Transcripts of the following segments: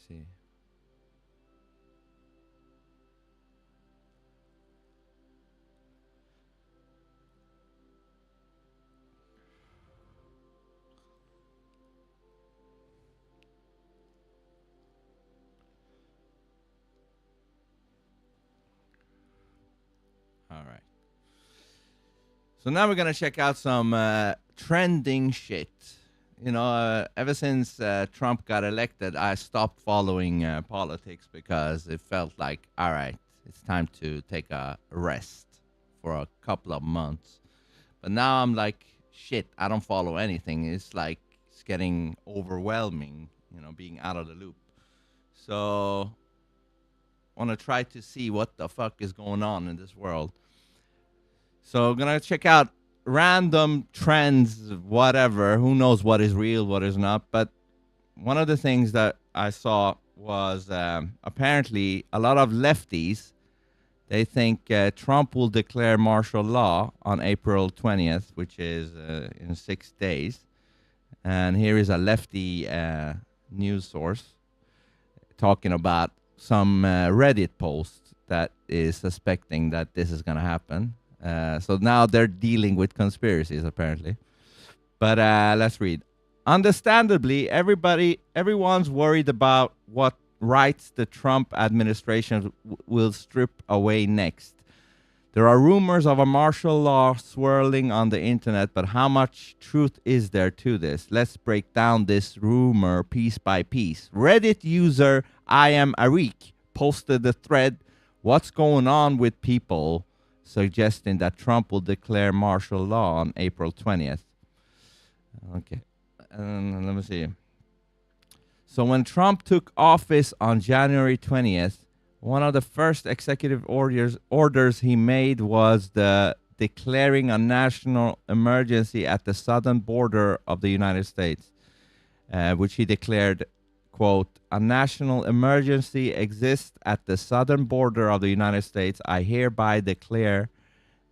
see. All right. So now we're gonna check out some trending shit. Ever since Trump got elected, I stopped following politics because it felt like, all right, it's time to take a rest for a couple of months. But now I'm like, shit, I don't follow anything. It's like it's getting overwhelming, being out of the loop. So I want to try to see what the fuck is going on in this world. So I'm gonna check out random trends, whatever. Who knows what is real, what is not? But one of the things that I saw was apparently a lot of lefties. They think Trump will declare martial law on April 20th, which is in 6 days. And here is a lefty news source talking about some Reddit post that is suspecting that this is going to happen. So now they're dealing with conspiracies, apparently. But let's read. Understandably, everyone's worried about what rights the Trump administration will strip away next. There are rumors of a martial law swirling on the internet, but how much truth is there to this? Let's break down this rumor piece by piece. Reddit user I am Arik posted the thread, "What's going on with people?" suggesting that Trump will declare martial law on April 20th. Okay, let me see. So when Trump took office on January 20th, one of the first executive orders he made was the declaring a national emergency at the southern border of the United States, which he declared, quote, "A national emergency exists at the southern border of the United States. I hereby declare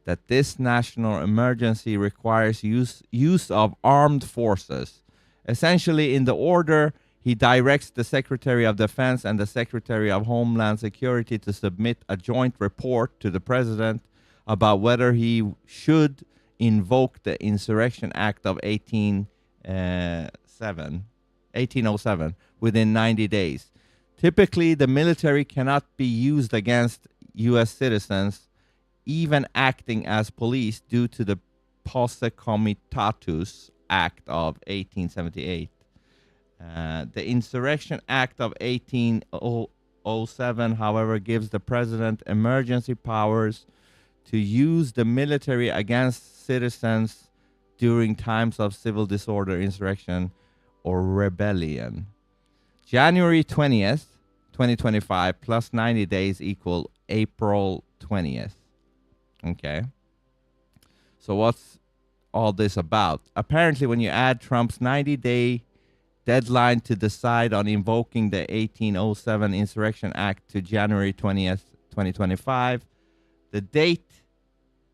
that this national emergency requires use of armed forces." Essentially, in the order, he directs the Secretary of Defense and the Secretary of Homeland Security to submit a joint report to the President about whether he should invoke the Insurrection Act of 1807 within 90 days. Typically, the military cannot be used against U.S. citizens, even acting as police, due to the Posse Comitatus Act of 1878. The Insurrection Act of 1807, however, gives the president emergency powers to use the military against citizens during times of civil disorder, insurrection, or rebellion. January 20th, 2025 plus 90 days equal April 20th. Okay. So what's all this about? Apparently, when you add Trump's 90-day deadline to decide on invoking the 1807 Insurrection Act to January 20th, 2025, the date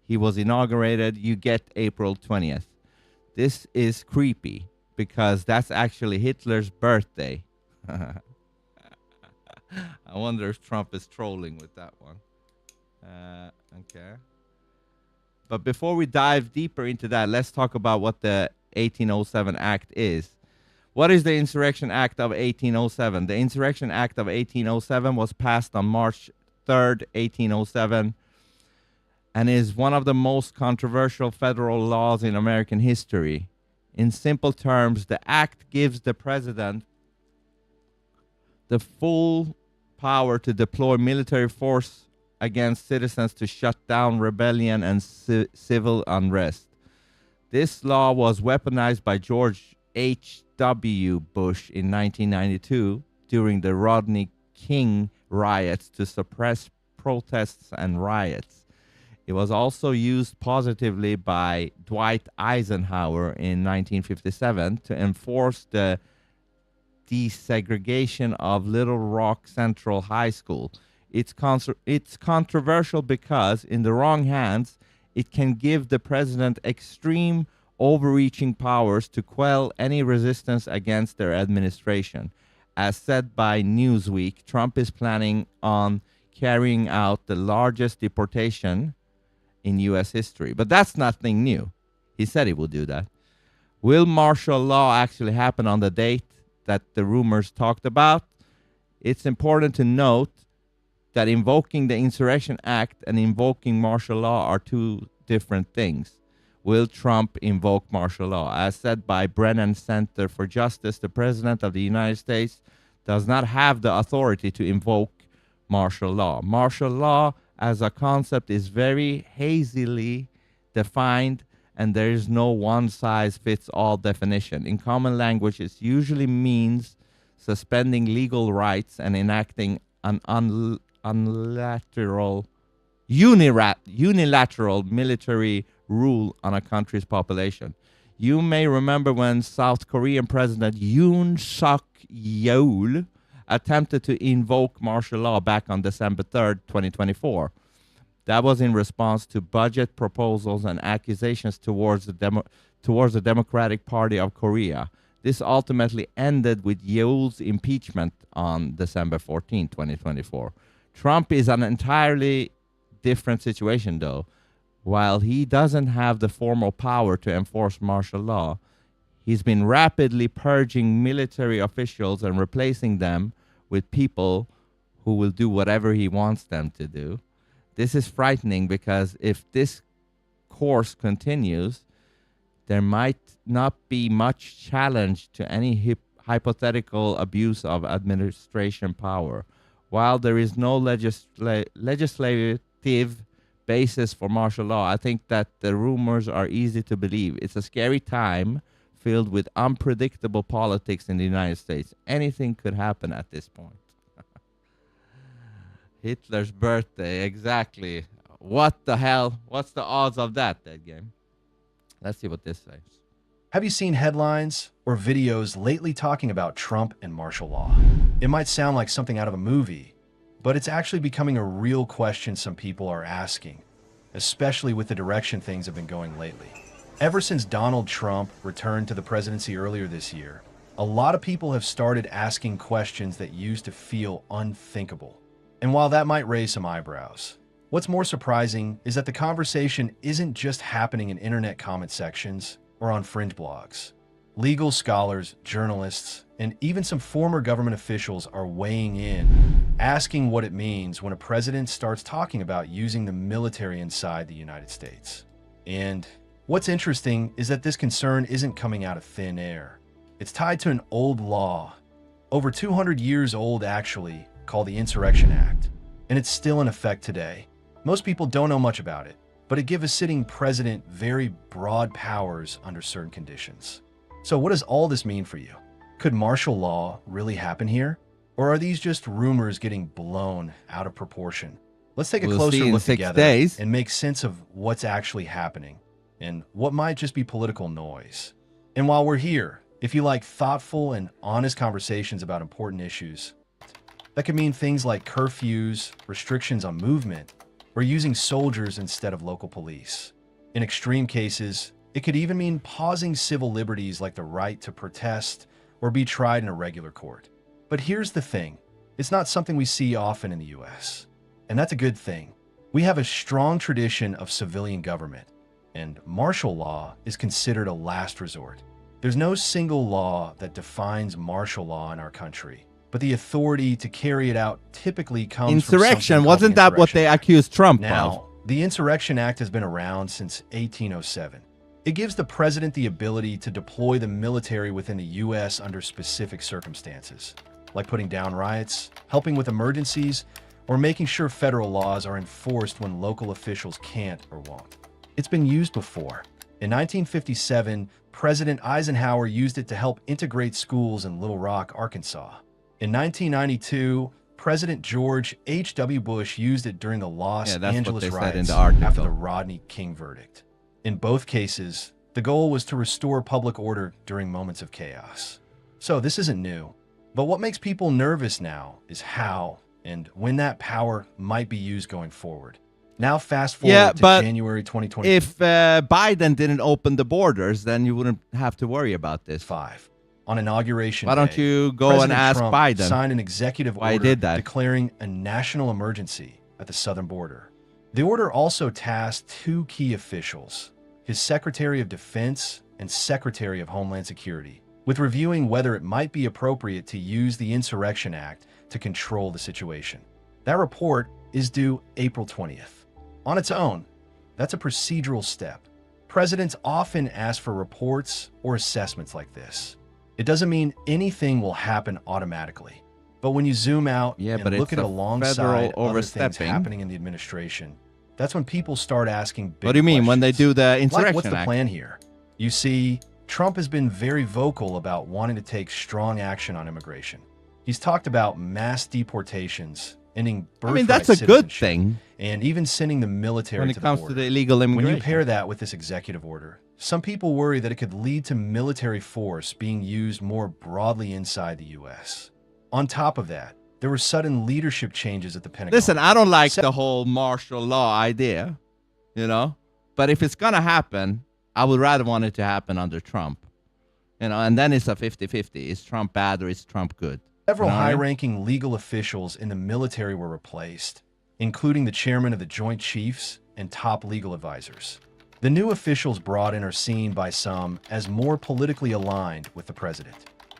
he was inaugurated, you get April 20th. This is creepy because that's actually Hitler's birthday. I wonder if Trump is trolling with that one. Okay. But before we dive deeper into that, let's talk about what the 1807 Act is. What is the Insurrection Act of 1807? The Insurrection Act of 1807 was passed on March 3rd, 1807, and is one of the most controversial federal laws in American history. In simple terms, the act gives the president the full power to deploy military force against citizens to shut down rebellion and civil unrest. This law was weaponized by George H.W. Bush in 1992 during the Rodney King riots to suppress protests and riots. It was also used positively by Dwight Eisenhower in 1957 to enforce the desegregation of Little Rock Central High School. It's controversial because, in the wrong hands, it can give the president extreme overreaching powers to quell any resistance against their administration. As said by Newsweek, Trump is planning on carrying out the largest deportation in U.S. history. But that's nothing new. He said he will do that. Will martial law actually happen on the date that the rumors talked about? It's important to note that invoking the Insurrection Act and invoking martial law are two different things. Will Trump invoke martial law? As said by Brennan Center for Justice, the President of the United States does not have the authority to invoke martial law. Martial law as a concept is very hazily defined, and there is no one-size-fits-all definition. In common language, it usually means suspending legal rights and enacting an unilateral military rule on a country's population. You may remember when South Korean President Yoon Suk Yeol attempted to invoke martial law back on December 3rd, 2024. That was in response to budget proposals and accusations towards the Democratic Party of Korea. This ultimately ended with Yeol's impeachment on December 14, 2024. Trump is an entirely different situation, though. While he doesn't have the formal power to enforce martial law, he's been rapidly purging military officials and replacing them with people who will do whatever he wants them to do. This is frightening because if this course continues, there might not be much challenge to any hypothetical abuse of administration power. While there is no legislative basis for martial law, I think that the rumors are easy to believe. It's a scary time filled with unpredictable politics in the United States. Anything could happen at this point. Hitler's birthday, exactly. What the hell? What's the odds of that game? Let's see what this says. Have you seen headlines or videos lately talking about Trump and martial law? It might sound like something out of a movie, but it's actually becoming a real question some people are asking, especially with the direction things have been going lately. Ever since Donald Trump returned to the presidency earlier this year, a lot of people have started asking questions that used to feel unthinkable. And while that might raise some eyebrows, what's more surprising is that the conversation isn't just happening in internet comment sections or on fringe blogs. Legal scholars, journalists, and even some former government officials are weighing in, asking what it means when a president starts talking about using the military inside the United States. And what's interesting is that this concern isn't coming out of thin air. It's tied to an old law, over 200 years old actually, called the Insurrection Act, and it's still in effect today. Most people don't know much about it, but it gives a sitting president very broad powers under certain conditions. So what does all this mean for you? Could martial law really happen here? Or are these just rumors getting blown out of proportion? Let's take a closer look together and make sense of what's actually happening and what might just be political noise. And while we're here, if you like thoughtful and honest conversations about important issues, that could mean things like curfews, restrictions on movement, or using soldiers instead of local police. In extreme cases, it could even mean pausing civil liberties like the right to protest or be tried in a regular court. But here's the thing, it's not something we see often in the US. And that's a good thing. We have a strong tradition of civilian government, and martial law is considered a last resort. There's no single law that defines martial law in our country, but the authority to carry it out typically comes insurrection. From wasn't that what they accused Trump of? Now, the Insurrection Act has been around since 1807. It gives the president the ability to deploy the military within the U.S. under specific circumstances, like putting down riots, helping with emergencies, or making sure federal laws are enforced when local officials can't or won't. It's been used before. In 1957, President Eisenhower used it to help integrate schools in Little Rock, Arkansas. In 1992, President George H.W. Bush used it during the Los Angeles riots after the Rodney King verdict. In both cases, the goal was to restore public order during moments of chaos. So this isn't new. But what makes people nervous now is how and when that power might be used going forward. Now fast forward to January 2020. If Biden didn't open the borders, then you wouldn't have to worry about this. On Inauguration Why don't Day, you go President and ask Trump Biden signed an executive why he order did that? declaring a national emergency at the southern border. The order also tasked two key officials, his Secretary of Defense and Secretary of Homeland Security, with reviewing whether it might be appropriate to use the Insurrection Act to control the situation. That report is due April 20th. On its own, that's a procedural step. Presidents often ask for reports or assessments like this. It doesn't mean anything will happen automatically. But when you zoom out and look at it alongside other things happening in the administration, that's when people start asking big questions. What do you mean when they do the Insurrection Like, what's the Act? plan here? You see, Trump has been very vocal about wanting to take strong action on immigration. He's talked about mass deportations, ending birthright that's a good citizenship, thing and even sending the military when it to comes the to border. the illegal immigration. When you pair that with this executive order, some people worry that it could lead to military force being used more broadly inside the U.S. On top of that, there were sudden leadership changes at the Pentagon. Listen, I don't like the whole martial law idea, but if it's going to happen, I would rather want it to happen under Trump, and then it's a 50-50. Is Trump bad or is Trump good? Several high-ranking legal officials in the military were replaced, including the chairman of the Joint Chiefs and top legal advisors. The new officials brought in are seen by some as more politically aligned with the president.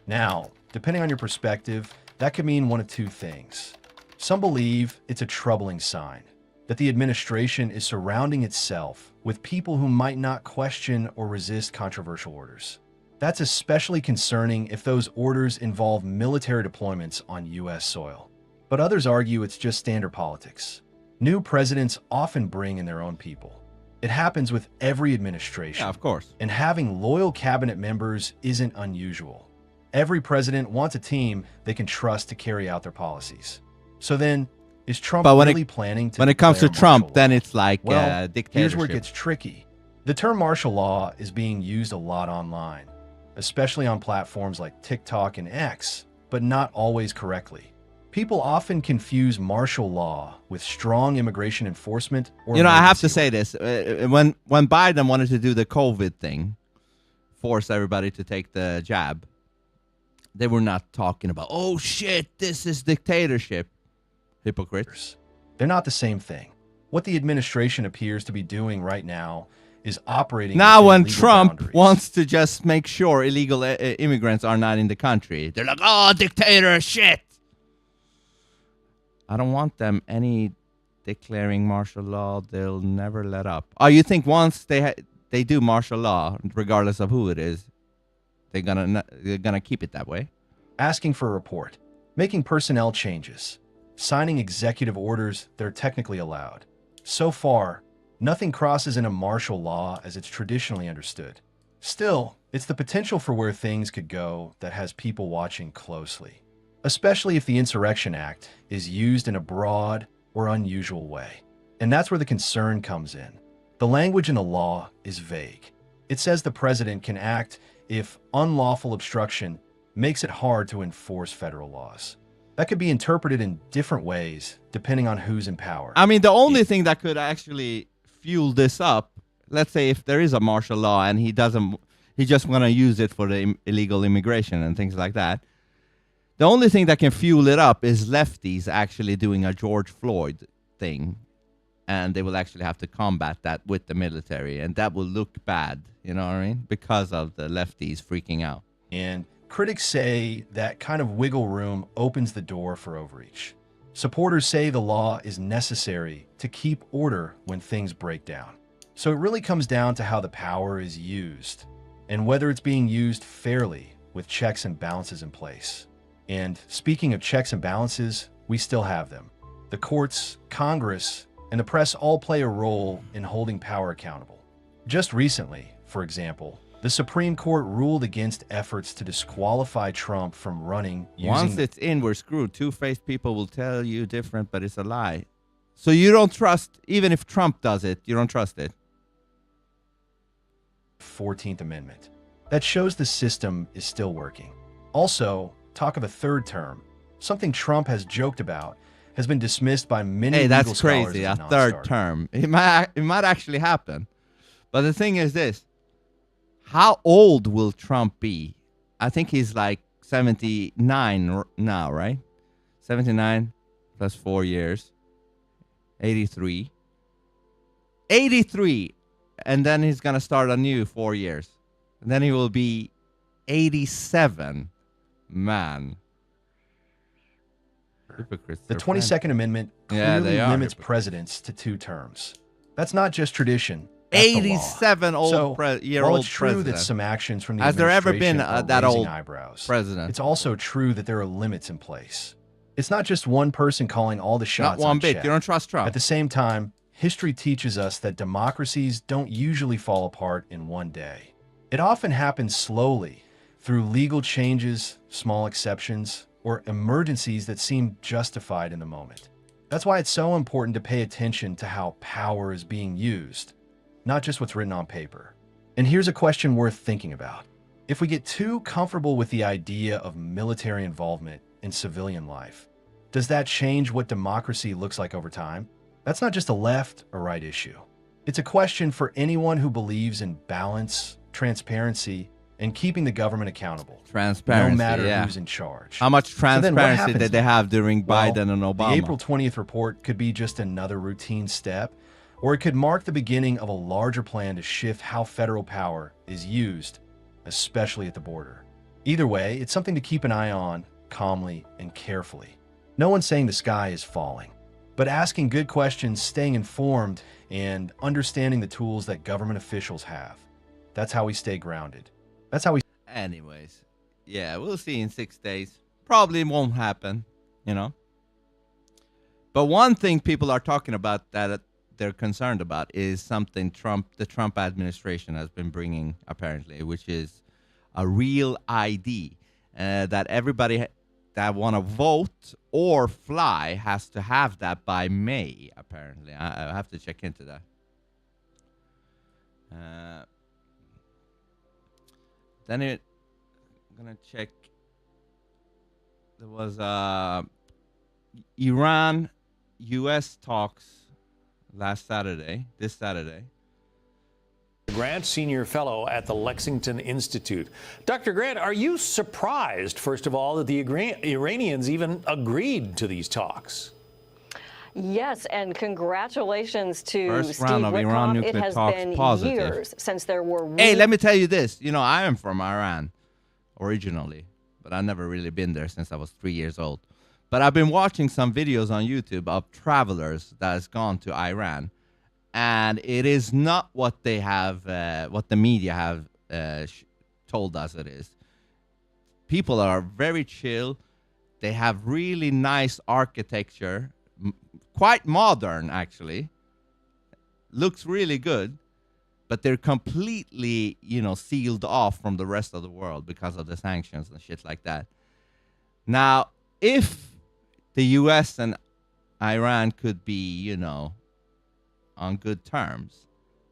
Now, depending on your perspective, that could mean one of two things. Some believe it's a troubling sign that the administration is surrounding itself with people who might not question or resist controversial orders. That's especially concerning if those orders involve military deployments on U.S. soil. But others argue it's just standard politics. New presidents often bring in their own people. It happens with every administration. Yeah, of course. And having loyal cabinet members isn't unusual. Every president wants a team they can trust to carry out their policies. So then, is Trump really planning to when it comes to declare Trump, martial law? then it's like Well, dictatorship. here's where it gets tricky. The term martial law is being used a lot online, especially on platforms like TikTok and X, but not always correctly. People often confuse martial law with strong immigration enforcement or I have to emergency say this. When Biden wanted to do the COVID thing, force everybody to take the jab, they were not talking about, oh shit, this is dictatorship. Hypocrites. They're not the same thing. What the administration appears to be doing right now is operating Now within when legal Trump boundaries. wants to just make sure illegal immigrants are not in the country, they're like, oh, dictator shit. I don't want them any declaring martial law. They'll never let up. Oh, you think once they do martial law, regardless of who it is, they're gonna keep it that way? Asking for a report, making personnel changes, signing executive orders that are technically allowed. So far, nothing crosses into martial law as it's traditionally understood. Still, it's the potential for where things could go that has people watching closely, especially if the Insurrection Act is used in a broad or unusual way. And that's where the concern comes in. The language in the law is vague. It says the president can act if unlawful obstruction makes it hard to enforce federal laws. That could be interpreted in different ways depending on who's in power. I mean, the only thing that could actually fuel this up, let's say if there is a martial law and he just want to use it for the illegal immigration and things like that, the only thing that can fuel it up is lefties actually doing a George Floyd thing, and they will actually have to combat that with the military, and that will look bad, you know what I mean? Because of the lefties freaking out. And critics say that kind of wiggle room opens the door for overreach. Supporters say the law is necessary to keep order when things break down. So it really comes down to how the power is used and whether it's being used fairly with checks and balances in place. And speaking of checks and balances, we still have them. The courts, Congress, and the press all play a role in holding power accountable. Just recently, for example, the Supreme Court ruled against efforts to disqualify Trump from running using Once it's in, we're screwed. Two-faced people will tell you different, but it's a lie. So you don't trust, even if Trump does it, you don't trust it. 14th Amendment. That shows the system is still working. Also, talk of a third term, something Trump has joked about, has been dismissed by many Hey, legal that's scholars crazy. A as third non-starter. term. It might actually happen. But the thing is this. How old will Trump be I think he's like 79 now, right? 79 plus 4 years. 83. 83. And then he's going to start a new 4 years. And then he will be 87. Man. Hypocrites. The 22nd Amendment clearly limits presidents to 2 terms. That's not just tradition. 87 old year old while it's true president. that some actions from the Has there ever been administration are that raising old eyebrows, president? it's also true that there are limits in place. It's not just one person calling all the shots. Not one on bit. check. You don't trust Trump. At the same time, history teaches us that democracies don't usually fall apart in one day. It often happens slowly, through legal changes, small exceptions, or emergencies that seem justified in the moment. That's why it's so important to pay attention to how power is being used, not just what's written on paper. And here's a question worth thinking about. If we get too comfortable with the idea of military involvement in civilian life, does that change what democracy looks like over time? That's not just a left or right issue. It's a question for anyone who believes in balance, transparency, and keeping the government accountable. Transparency, no matter who's in charge. How much transparency happens did they have during Well, Biden and Obama? The April 20th report could be just another routine step, or it could mark the beginning of a larger plan to shift how federal power is used, especially at the border. Either way, it's something to keep an eye on, calmly and carefully. No one's saying the sky is falling, but asking good questions, staying informed, and understanding the tools that government officials have. That's how we stay grounded. That's how we... Anyways, yeah, we'll see in 6 days. Probably won't happen, you know. But one thing people are talking about that they're concerned about is something the Trump administration has been bringing, apparently, which is a real ID that everybody that want to vote or fly has to have that by May, apparently. I have to check into that. Then I'm going to check. There was Iran-U.S. talks this Saturday. Grant, Senior Fellow at the Lexington Institute. Dr. Grant, are you surprised, first of all, that the Iranians even agreed to these talks? Yes, and congratulations to First Steve round of Iran Witkoff. It nuclear has talks been positive. years since there were... Hey, let me tell you this. You know, I am from Iran originally, but I've never really been there since I was 3 years old. But I've been watching some videos on YouTube of travelers that has gone to Iran, and it is not what they have, what the media have told us it is. People are very chill. They have really nice architecture, quite modern actually. Looks really good, but they're completely, sealed off from the rest of the world because of the sanctions and shit like that. Now, if the U.S. and Iran could be, on good terms,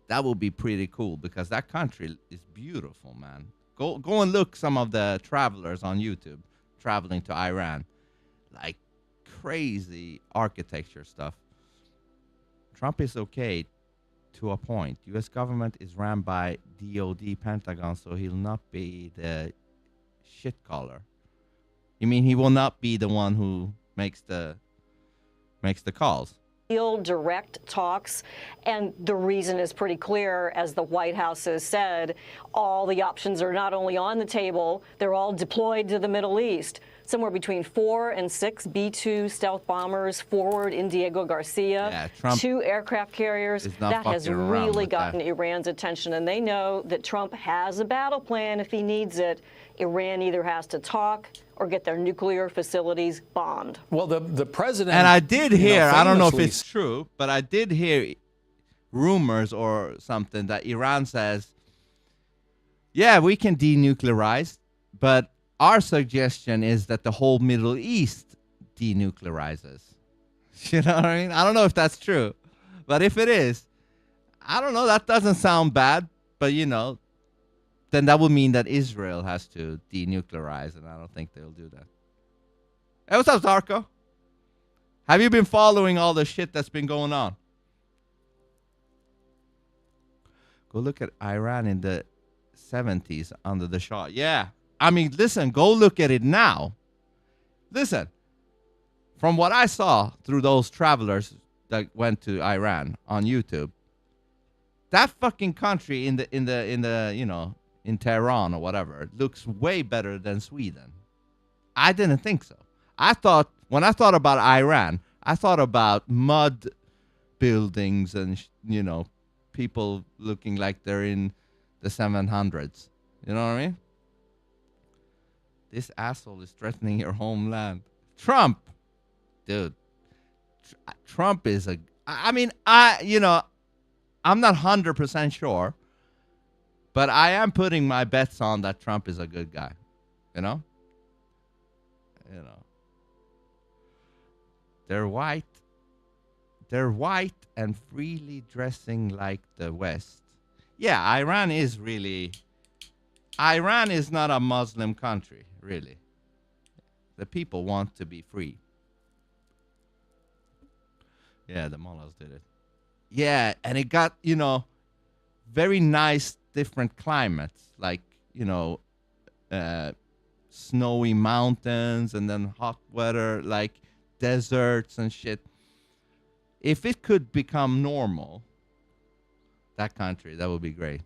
that would be pretty cool because that country is beautiful, man. Go and look some of the travelers on YouTube traveling to Iran. Like crazy architecture stuff. Trump is okay to a point. U.S. government is ran by DOD, Pentagon, so he'll not be the shit caller. You mean he will not be the one who makes the calls? Real direct talks, and the reason is pretty clear. As the White House has said, all the options are not only on the table, they're all deployed to the Middle East. Somewhere between 4 and 6 B-2 stealth bombers forward in Diego Garcia, yeah, Trump 2 aircraft carriers. That has really gotten Iran's attention, and they know that Trump has a battle plan if he needs it. Iran either has to talk or get their nuclear facilities bombed. Well, the president... And I did hear, I don't know if famously it's true, but I did hear rumors or something that Iran says, yeah, we can denuclearize, but our suggestion is that the whole Middle East denuclearizes. You know what I mean? I don't know if that's true, but if it is, I don't know, that doesn't sound bad, but then that would mean that Israel has to denuclearize, and I don't think they'll do that. Hey, what's up, Zarko? Have you been following all the shit that's been going on? Go look at Iran in the 70s under the Shah. Yeah, I mean, listen, go look at it now. Listen, from what I saw through those travelers that went to Iran on YouTube, that fucking country in Tehran or whatever looks way better than Sweden. I didn't think so. When I thought about Iran, I thought about mud buildings and people looking like they're in the 700s. You know what I mean? This asshole is threatening your homeland. Trump, dude. Trump is I'm not 100% sure, but I am putting my bets on that Trump is a good guy. You know? They're white. They're white and freely dressing like the West. Yeah, Iran is not a Muslim country, really. The people want to be free. Yeah, the mullahs did it. Yeah, and it got, very nice different climates, like, snowy mountains and then hot weather, like deserts and shit. If it could become normal, that country, that would be great.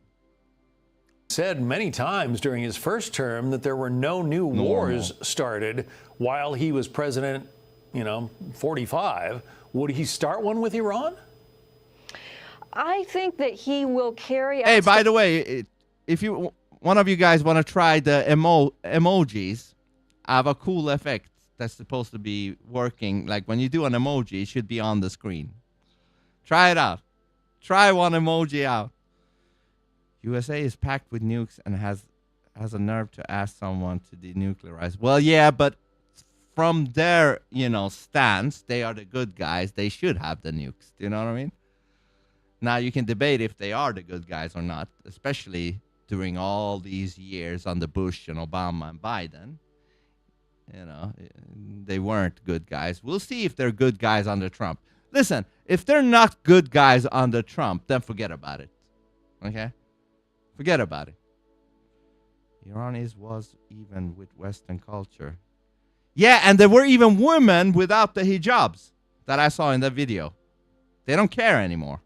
Said many times during his first term that there were no new wars started while he was president, 45. Would he start one with Iran? I think that he will carry out... Hey, by the way, if one of you guys want to try the emojis, I have a cool effect that's supposed to be working. Like when you do an emoji, it should be on the screen. Try it out. Try one emoji out. USA is packed with nukes and has a nerve to ask someone to denuclearize. Well, yeah, but from their, stance, they are the good guys. They should have the nukes. Do you know what I mean? Now, you can debate if they are the good guys or not, especially during all these years under Bush and Obama and Biden. They weren't good guys. We'll see if they're good guys under Trump. Listen, if they're not good guys under Trump, then forget about it. Okay? Forget about it. Iran was even with Western culture. Yeah, and there were even women without the hijabs that I saw in the video. They don't care anymore.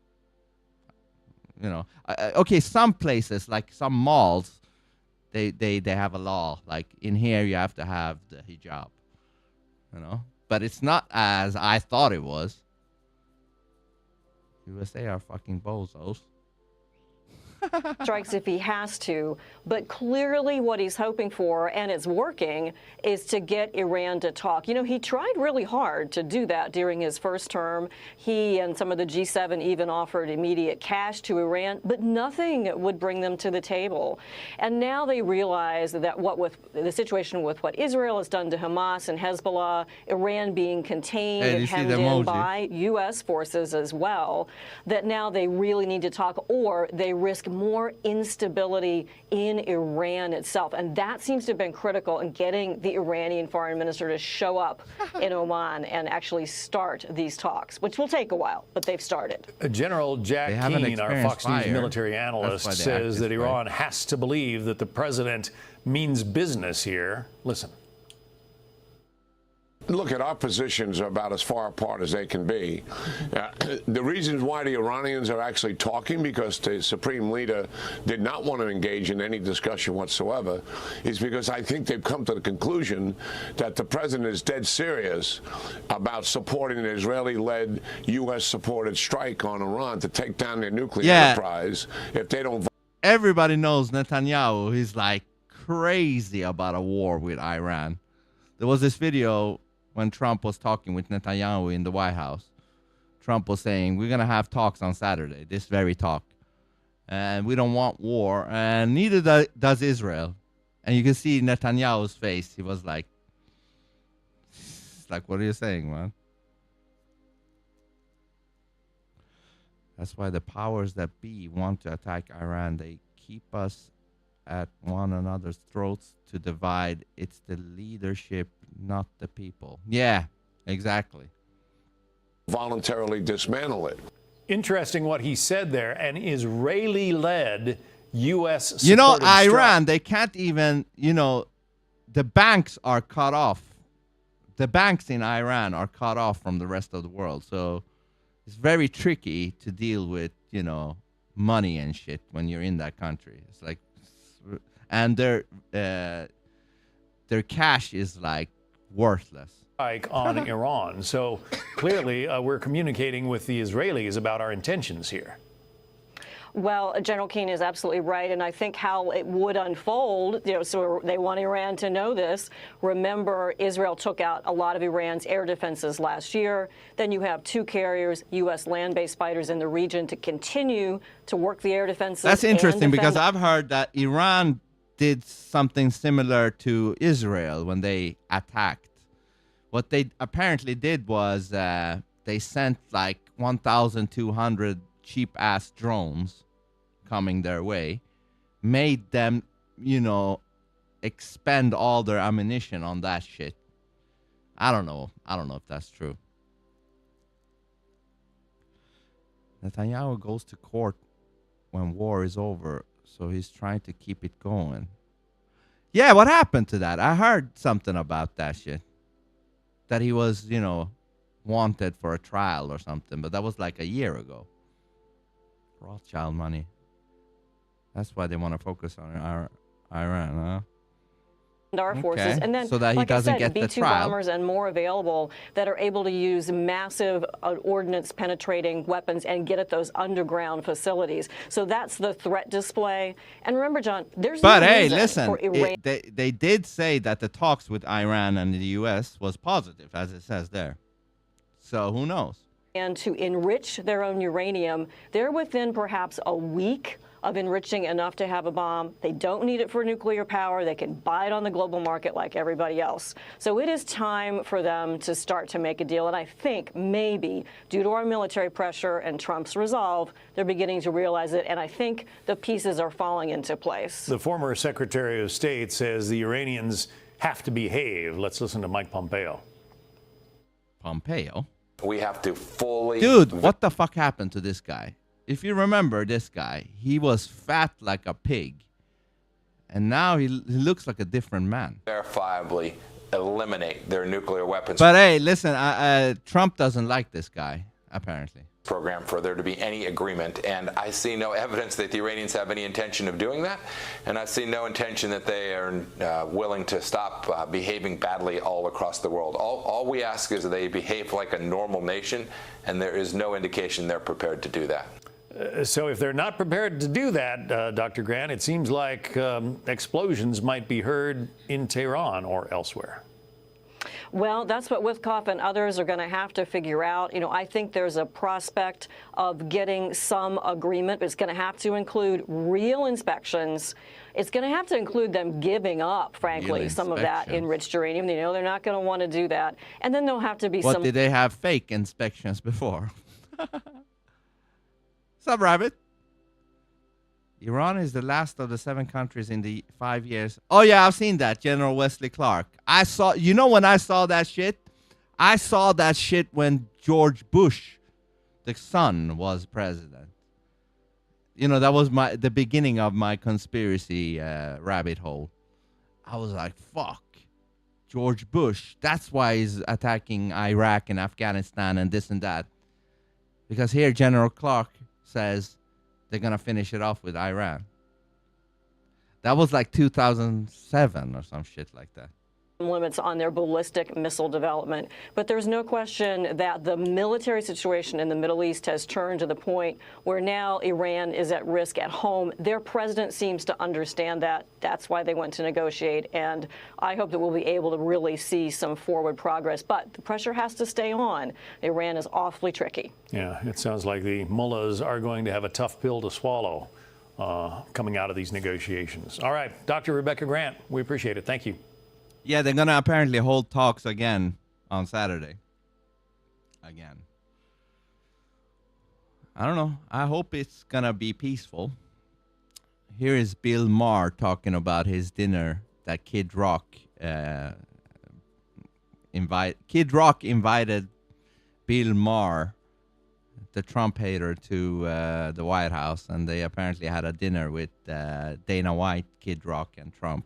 Okay, some places, like some malls, they have a law. Like in here, you have to have the hijab. But it's not as I thought it was. USA are fucking bozos. Strikes if he has to, but clearly what he's hoping for, and it's working, is to get Iran to talk. He tried really hard to do that during his first term. He and some of the G7 even offered immediate cash to Iran, but nothing would bring them to the table. And now they realize that with the situation with what Israel has done to Hamas and Hezbollah, Iran being contained and hemmed in by U.S. forces as well, that now they really need to talk, or they risk more instability in Iran itself. And that seems to have been critical in getting the Iranian foreign minister to show up in Oman and actually start these talks, which will take a while, but they've started. General Jack Keane, our Fox News military analyst, says that Iran has to believe that the president means business here. Listen. Look, at our positions are about as far apart as they can be. The reasons why the Iranians are actually talking, because the supreme leader did not want to engage in any discussion whatsoever, is because I think they've come to the conclusion that the president is dead serious about supporting an Israeli-led, U.S.-supported strike on Iran to take down their nuclear enterprise if they don't. Everybody knows Netanyahu. He's like crazy about a war with Iran. There was this video when Trump was talking with Netanyahu in the White House. Trump was saying, we're going to have talks on Saturday, this very talk. And we don't want war, and neither does Israel. And you can see Netanyahu's face. He was like, what are you saying, man? That's why the powers that be want to attack Iran. They keep us at one another's throats to divide. It's the leadership, not the people. Yeah, exactly. Voluntarily dismantle it. Interesting what he said there. An Israeli-led U.S. supported Iran, strike. they can't even, the banks are cut off. The banks in Iran are cut off from the rest of the world. So it's very tricky to deal with, money and shit when you're in that country. It's like, and their cash is like worthless. On Iran. So clearly we're communicating with the Israelis about our intentions here. Well, General Keane is absolutely right, and I think how it would unfold, so they want Iran to know this. Remember, Israel took out a lot of Iran's air defenses last year. Then you have 2 carriers, U.S. land-based fighters in the region to continue to work the air defenses. That's interesting because I've heard that Iran did something similar to Israel when they attacked. What they apparently did was they sent like 1,200 cheap-ass drones coming their way, made them, expend all their ammunition on that shit. I don't know if that's true. Netanyahu goes to court when war is over, so he's trying to keep it going. Yeah, what happened to that? I heard something about that shit. That he was, wanted for a trial or something, but that was like a year ago. Rothschild money. That's why they want to focus on Iran, huh? Our forces, and then so that he like doesn't I said, get the B-2 trial. bombers and more available that are able to use massive ordnance penetrating weapons and get at those underground facilities. So that's the threat display. And remember, John, there's but no hey, reason listen, for Iran. they did say that the talks with Iran and the U.S. was positive, as it says there. So who knows? And to enrich their own uranium, they're within perhaps a week of enriching enough to have a bomb. They don't need it for nuclear power. They can buy it on the global market like everybody else. So it is time for them to start to make a deal. And I think maybe due to our military pressure and Trump's resolve, they're beginning to realize it. And I think the pieces are falling into place. The former Secretary of State says the Iranians have to behave. Let's listen to Mike Pompeo. Pompeo? We have to fully... Dude, what the fuck happened to this guy? If you remember this guy, he was fat like a pig. And now he looks like a different man. Verifiably eliminate their nuclear weapons But hey, listen, Trump doesn't like this guy, apparently. program for there to be any agreement. And I see no evidence that the Iranians have any intention of doing that. And I see no intention that they are willing to stop behaving badly all across the world. All we ask is that they behave like a normal nation, and there is no indication they're prepared to do that. So if they're not prepared to do that, Dr. Grant, it seems like explosions might be heard in Tehran or elsewhere. Well, that's what Witkoff and others are going to have to figure out. You know, I think there's a prospect of getting some agreement. It's going to have to include real inspections. It's going to have to include them giving up, frankly, some of that enriched uranium. You know, they're not going to want to do that. And then there'll have to be some... What, did they have fake inspections before? What's up, Rabbit? Iran is the last of the 7 countries in the 5 years. Oh, yeah, I've seen that, General Wesley Clark. I saw, you know when I saw that shit? I saw that shit when George Bush, the son, was president. You know, that was the beginning of my conspiracy rabbit hole. I was like, fuck. George Bush, that's why he's attacking Iraq and Afghanistan and this and that. Because here General Clark says they're going to finish it off with Iran. That was like 2007 or some shit like that. Limits on their ballistic missile development. But there's no question that the military situation in the Middle East has turned to the point where now Iran is at risk at home. Their president seems to understand that. That's why they went to negotiate. And I hope that we'll be able to really see some forward progress. But the pressure has to stay on. Iran is awfully tricky. Yeah, it sounds like the mullahs are going to have a tough pill to swallow coming out of these negotiations. All right, Dr. Rebecca Grant, we appreciate it. Thank you. Yeah, they're going to apparently hold talks again on Saturday. Again. I don't know. I hope it's going to be peaceful. Here is Bill Maher talking about his dinner that Kid Rock invited Bill Maher, the Trump hater, to the White House, and they apparently had a dinner with Dana White, Kid Rock, and Trump.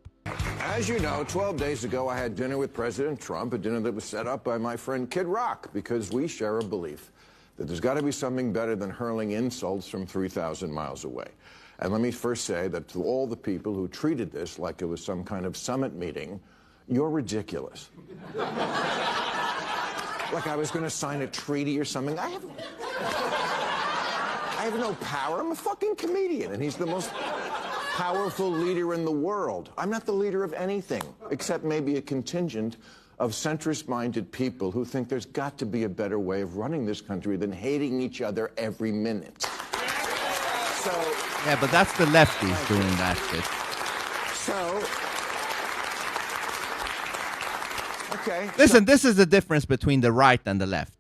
As you know, 12 days ago, I had dinner with President Trump, a dinner that was set up by my friend Kid Rock, because we share a belief that there's got to be something better than hurling insults from 3,000 miles away. And let me first say that to all the people who treated this like it was some kind of summit meeting, you're ridiculous. Like I was going to sign a treaty or something. I have no power. I'm a fucking comedian, and he's the most powerful leader in the world. I'm not the leader of anything, except maybe a contingent of centrist-minded people who think there's got to be a better way of running this country than hating each other every minute. So Yeah, but that's the lefties doing that shit. So, okay. Listen, this is the difference between the right and the left.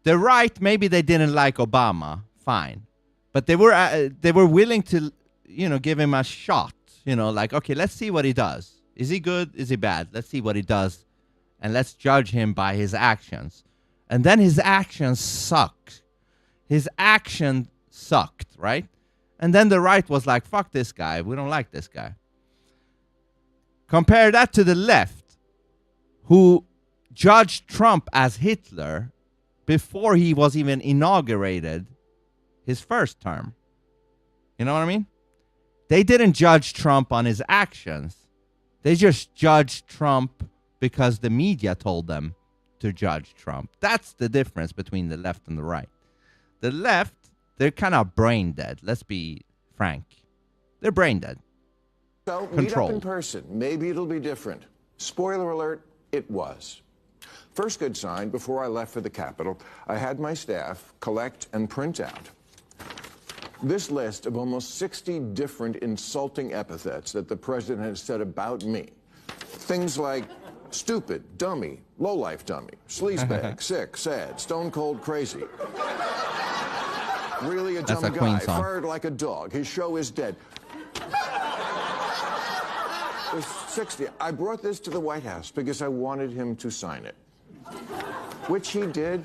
The right, maybe they didn't like Obama, fine, but they were willing to, give him a shot. Like, okay, let's see what he does. Is he good? Is he bad? Let's see what he does, and let's judge him by his actions. And then his actions sucked. His action sucked, right? And then the right was like, fuck this guy. We don't like this guy. Compare that to the left, who judged Trump as Hitler before he was even inaugurated his first term. You know what I mean? They didn't judge Trump on his actions. They just judged Trump because the media told them to judge Trump. That's the difference between the left and the right. The left, they're kind of brain dead. Let's be frank. They're brain dead. So, meet up in person. Maybe it'll be different. Spoiler alert, it was. First good sign, before I left for the Capitol, I had my staff collect and print out this list of almost 60 different insulting epithets that the president has said about me. Things like stupid, dummy, lowlife dummy, sleazebag, sick, sad, stone cold crazy. Really a dumb guy, fired like a dog. His show is dead. There's 60. I brought this to the White House because I wanted him to sign it, which he did.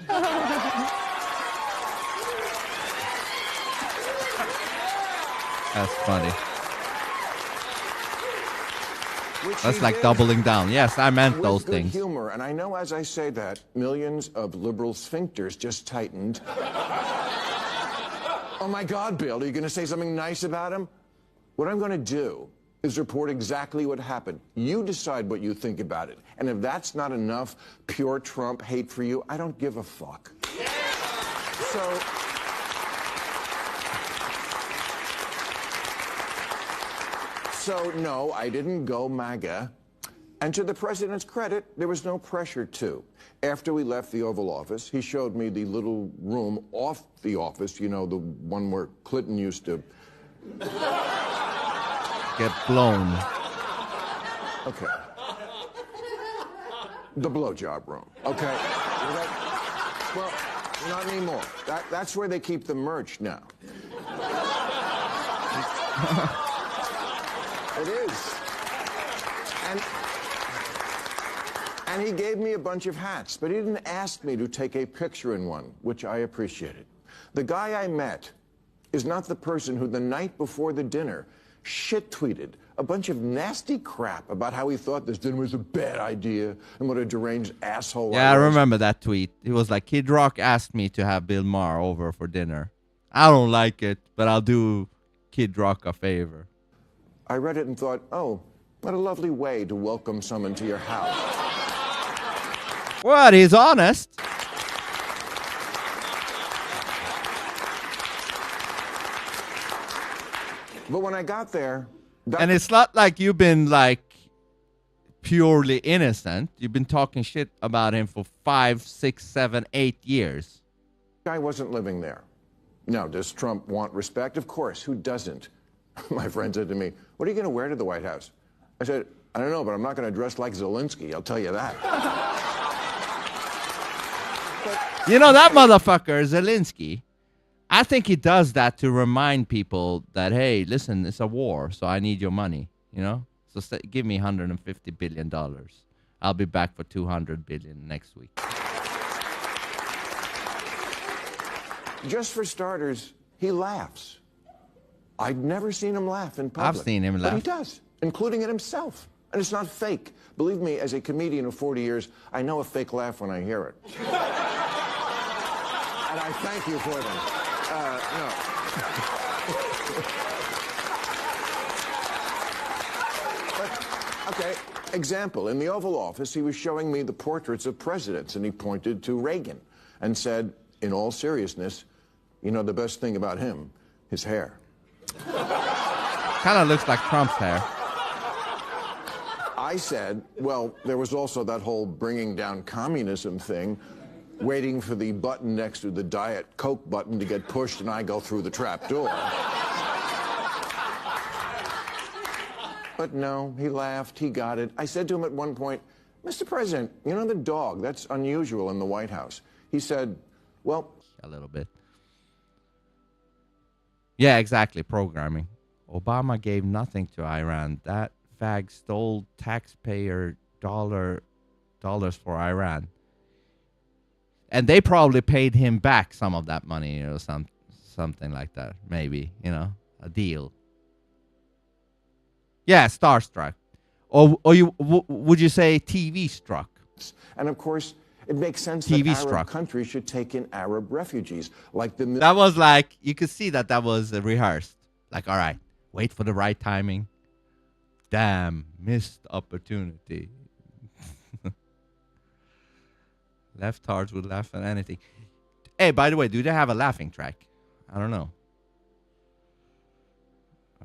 That's funny. That's like doubling down. Yes, I meant those good things. Humor, and I know as I say that, millions of liberal sphincters just tightened. Oh my God, Bill, are you going to say something nice about him? What I'm going to do is report exactly what happened. You decide what you think about it. And if that's not enough pure Trump hate for you, I don't give a fuck. So no, I didn't go MAGA. And to the president's credit, there was no pressure to. After we left the Oval Office, he showed me the little room off the office, the one where Clinton used to get blown. Okay. The blowjob room. Okay. Well, not anymore. That's where they keep the merch now. It is. And he gave me a bunch of hats, but he didn't ask me to take a picture in one, which I appreciated. The guy I met is not the person who the night before the dinner shit-tweeted a bunch of nasty crap about how he thought this dinner was a bad idea and what a deranged asshole Yeah, I I was. remember that tweet. It was like, Kid Rock asked me to have Bill Maher over for dinner. I don't like it, but I'll do Kid Rock a favor. I read it and thought, oh, what a lovely way to welcome someone to your house. What? He's honest. But when I got there... And it's not like you've been like purely innocent. You've been talking shit about him for 5, 6, 7, 8 years. I wasn't living there. Now, does Trump want respect? Of course. Who doesn't? My friend said to me, what are you going to wear to the White House? I said, I don't know, but I'm not going to dress like Zelensky. I'll tell you that. That motherfucker, Zelensky, I think he does that to remind people that, hey, listen, it's a war, so I need your money, So give me $150 billion. I'll be back for $200 billion next week. Just for starters, he laughs. I'd never seen him laugh in public. I've seen him laugh. But he does, including at himself. And it's not fake. Believe me, as a comedian of 40 years, I know a fake laugh when I hear it. And I thank you for them. But, okay, example. In the Oval Office, he was showing me the portraits of presidents, and he pointed to Reagan and said, in all seriousness, you know the best thing about him? His hair. Kind of looks like Trump's hair. I said, well, there was also that whole bringing down communism thing, waiting for the button next to the Diet Coke button to get pushed and I go through the trap door. But no, he laughed, he got it. I said to him at one point, Mr. President, you know the dog, that's unusual in the White House. He said, well... A little bit. Yeah, exactly, programming. Obama gave nothing to Iran. That fag stole taxpayer dollars for Iran. And they probably paid him back some of that money or something like that. Maybe, a deal. Yeah, starstruck. Or would you say TV struck? And of course, it makes sense TV that struck. Arab countries should take in Arab refugees, like the... That was like, you could see that was rehearsed. Like, all right, wait for the right timing. Damn, missed opportunity. Leftards would laugh at anything. Hey, by the way, do they have a laughing track? I don't know.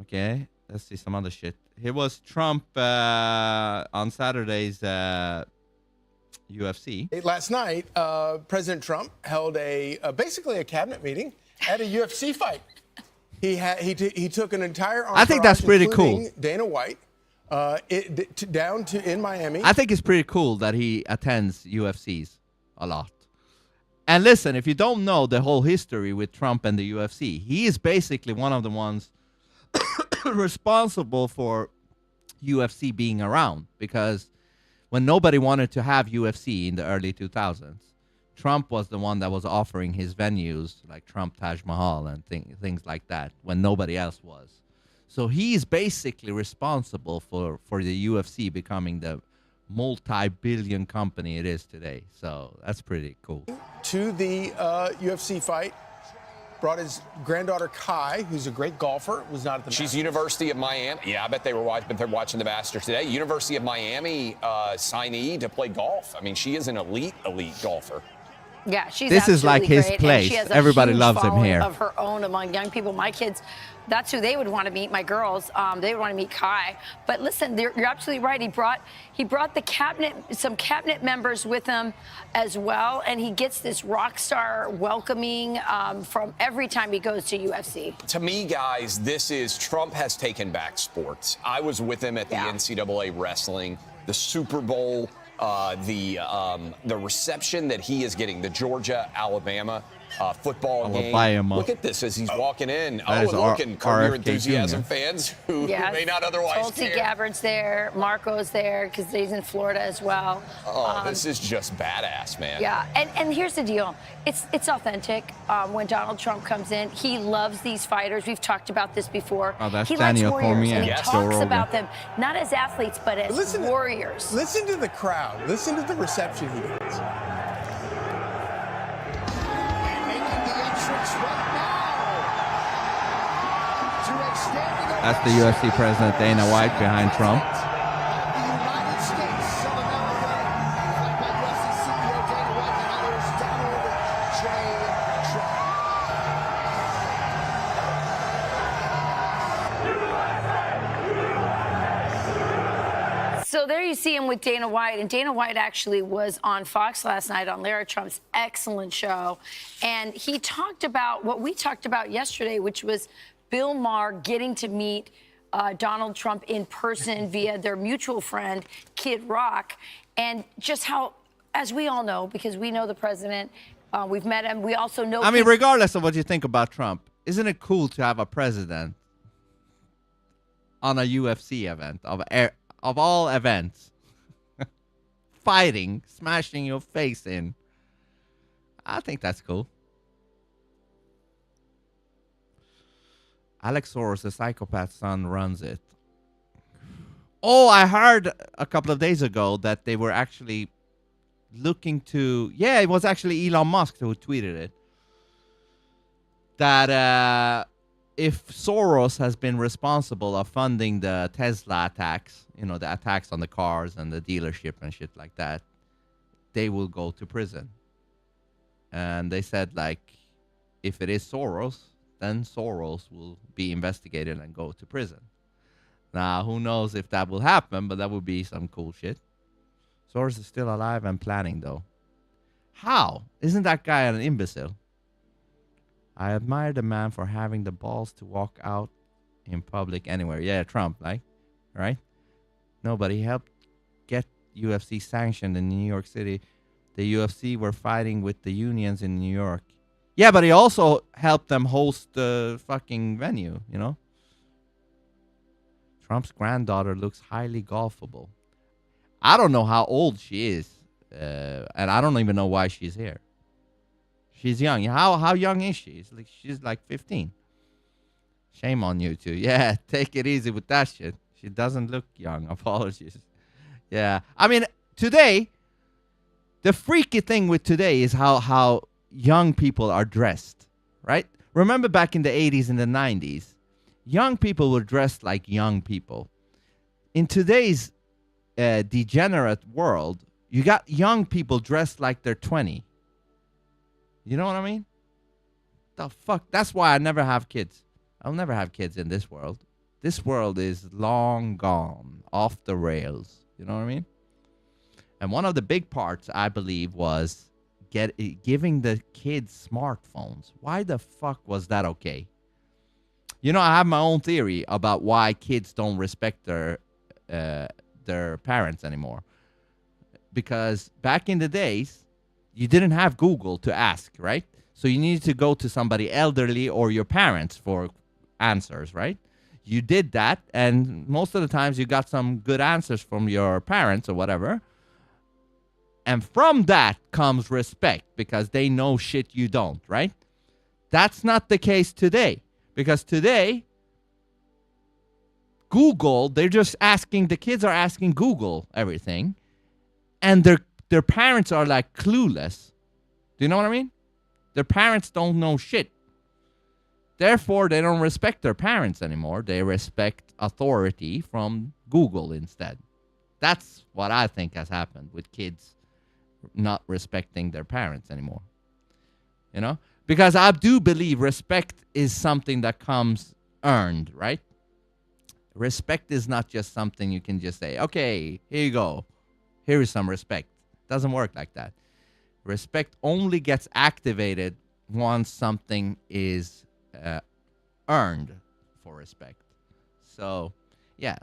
Okay, let's see some other shit. Here was Trump on Saturday's UFC. Last night, President Trump held basically a cabinet meeting at a UFC fight. He took an entire entourage, I think that's pretty cool. including Dana White, down to in Miami. I think it's pretty cool that he attends UFCs a lot. And listen, if you don't know the whole history with Trump and the UFC, he is basically one of the ones responsible for UFC being around, because when nobody wanted to have UFC in the early 2000s, Trump was the one that was offering his venues like Trump Taj Mahal and things like that when nobody else was. So he's basically responsible for the UFC becoming the multi-billion company it is today. So that's pretty cool. To the UFC fight, brought his granddaughter Kai, who's a great golfer, was not at the She's Masters. University of Miami. Yeah, I bet they're watching the Masters today. University of Miami signee to play golf. I mean, she is an elite golfer. Yeah, she's This is like his great, place. and she has a Everybody huge loves him following here. of her own among young people. My kids, that's who they would want to meet. My girls, they would want to meet Kai. But listen, you're absolutely right. He brought some cabinet members with him as well, and he gets this rock star welcoming from every time he goes to UFC. To me, guys, Trump has taken back sports. I was with him at the NCAA wrestling, the Super Bowl. The reception that he is getting, the Georgia-Alabama football game. Look at this as he's walking in. Curb Your Enthusiasm fans who may not otherwise Tulsi care. Gabbard's there. Marco's there because he's in Florida as well. Oh, this is just badass, man. Yeah, and here's the deal. It's authentic. When Donald Trump comes in, he loves these fighters. We've talked about this before. Oh, that's he Daniel likes warriors, Cormier. and he Yes. talks about them not as athletes, but as warriors. Listen to the crowd. Listen to the reception he gets. That's the UFC president, Dana White, behind Trump. So there you see him with Dana White, and Dana White actually was on Fox last night on Larry Trump's excellent show, and he talked about what we talked about yesterday, which was Bill Maher getting to meet Donald Trump in person via their mutual friend, Kid Rock, and just how, as we all know, because we know the president, we've met him, we also know... I mean, regardless of what you think about Trump, isn't it cool to have a president on a UFC event, of all events, fighting, smashing your face in? I think that's cool. Alex Soros, the psychopath son, runs it. Oh, I heard a couple of days ago that they were actually looking to. Yeah, it was actually Elon Musk who tweeted it. That if Soros has been responsible of funding the Tesla attacks, the attacks on the cars and the dealership and shit like that, they will go to prison. And they said, like, if it is Soros, then Soros will be investigated and go to prison. Now, who knows if that will happen, but that would be some cool shit. Soros is still alive and planning, though. How? Isn't that guy an imbecile? I admire the man for having the balls to walk out in public anywhere. Yeah, Trump, like, right? No, but he helped get UFC sanctioned in New York City. The UFC were fighting with the unions in New York. Yeah, but he also helped them host the fucking venue, Trump's granddaughter looks highly golfable. I don't know how old she is, and I don't even know why she's here. She's young. How young is she? She's like 15. Shame on you two. Yeah, take it easy with that shit. She doesn't look young. Apologies. Yeah. I mean, today, the freaky thing with today is how young people are dressed, right? Remember back in the 80s and the 90s, young people were dressed like young people. In today's degenerate world, you got young people dressed like they're 20. You know what I mean? The fuck? That's why I never have kids. I'll never have kids in this world. This world is long gone, off the rails. You know what I mean? And one of the big parts, I believe, was giving the kids smartphones. Why the fuck was that okay? I have my own theory about why kids don't respect their parents anymore. Because back in the days, you didn't have Google to ask, right? So you needed to go to somebody elderly or your parents for answers, right? You did that, and most of the times you got some good answers from your parents or whatever. And from that comes respect, because they know shit you don't, right? That's not the case today. Because today, Google, they're just asking, the kids are asking Google everything. And their parents are like clueless. Do you know what I mean? Their parents don't know shit. Therefore, they don't respect their parents anymore. They respect authority from Google instead. That's what I think has happened with kids not respecting their parents anymore. Because I do believe respect is something that comes earned, right? Respect is not just something you can just say, okay, here you go. Here is some respect. Doesn't work like that. Respect only gets activated once something is earned for respect. So, yeah,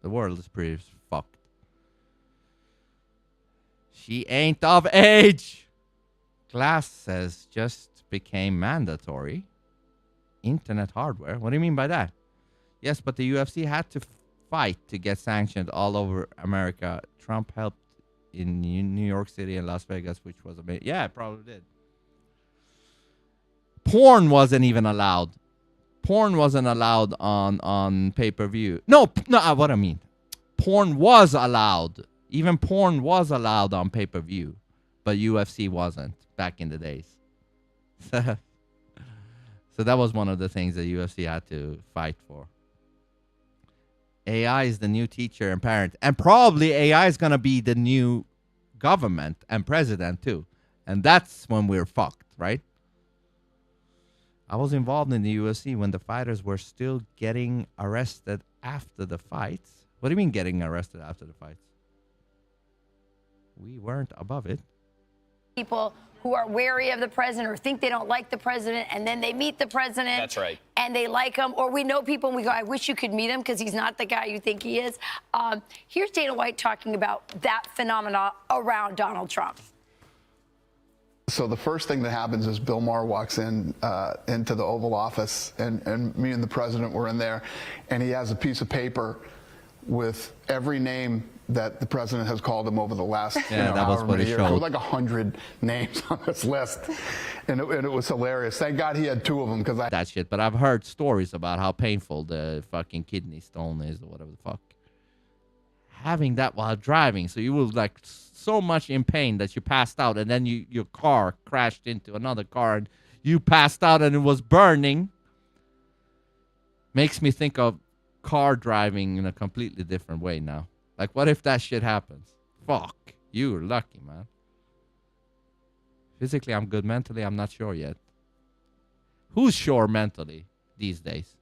the world is pretty fucked. She ain't of age. Glass says just became mandatory. Internet hardware. What do you mean by that? Yes, but the UFC had to fight to get sanctioned all over America. Trump helped in New York City and Las Vegas, which was amazing. Yeah, it probably did. Porn wasn't even allowed. Porn wasn't allowed on pay-per-view. No, what I mean. Porn was allowed. Even porn was allowed on pay-per-view, but UFC wasn't back in the days. So that was one of the things that UFC had to fight for. AI is the new teacher and parent. And probably AI is going to be the new government and president too. And that's when we're fucked, right? I was involved in the UFC when the fighters were still getting arrested after the fights. What do you mean getting arrested after the fights? We weren't above it. People who are wary of the president or think they don't like the president, and then they meet the president. That's right. And they like him. Or we know people and we go, I wish you could meet him because he's not the guy you think he is. Here's Dana White talking about that phenomena around Donald Trump. So the first thing that happens is Bill Maher walks in into the Oval Office, and me and the president were in there, and he has a piece of paper with every name that the president has called him over the last however many years. There were like 100 names on this list, and it was hilarious. Thank God he had 2 of them, because that shit. But I've heard stories about how painful the fucking kidney stone is, or whatever the fuck. having that while driving. So you were like so much in pain that you passed out, and then your car crashed into another car, and you passed out, and it was burning. Makes me think of car driving in a completely different way now. Like, what if that shit happens? Fuck, you're lucky, man. Physically, I'm good. Mentally, I'm not sure yet. Who's sure mentally these days?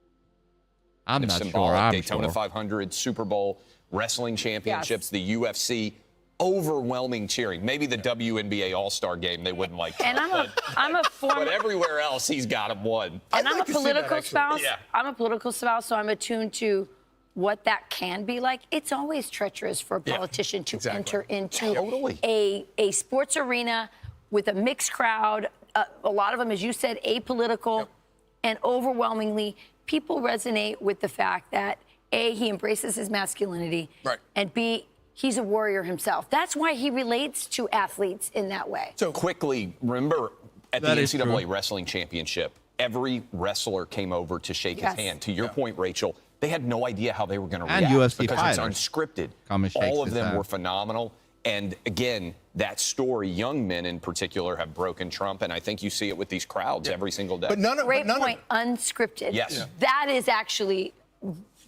I'm not sure. I'm Daytona sure. 500, Super Bowl, wrestling championships, the UFC, overwhelming cheering. Maybe the WNBA All-Star game they wouldn't like. And I'm a former. But everywhere else, he's got him won. And I'm a political spouse. Yeah. I'm a political spouse, so I'm attuned to what that can be like. It's always treacherous for a politician to enter into a sports arena with a mixed crowd. A lot of them, as you said, apolitical, and overwhelmingly, people resonate with the fact that A, he embraces his masculinity, and B, he's a warrior himself. That's why he relates to athletes in that way. So quickly, remember at the That is NCAA true. wrestling championship, every wrestler came over to shake his hand. To your point, Rachel, they had no idea how they were going to And react UFC because fighters it's unscripted. come and shakes All of his them hand. were phenomenal. And again, that story, young men in particular have broken Trump, and I think you see it with these crowds every single day. But Great point, unscripted. Yes. Yeah. That is actually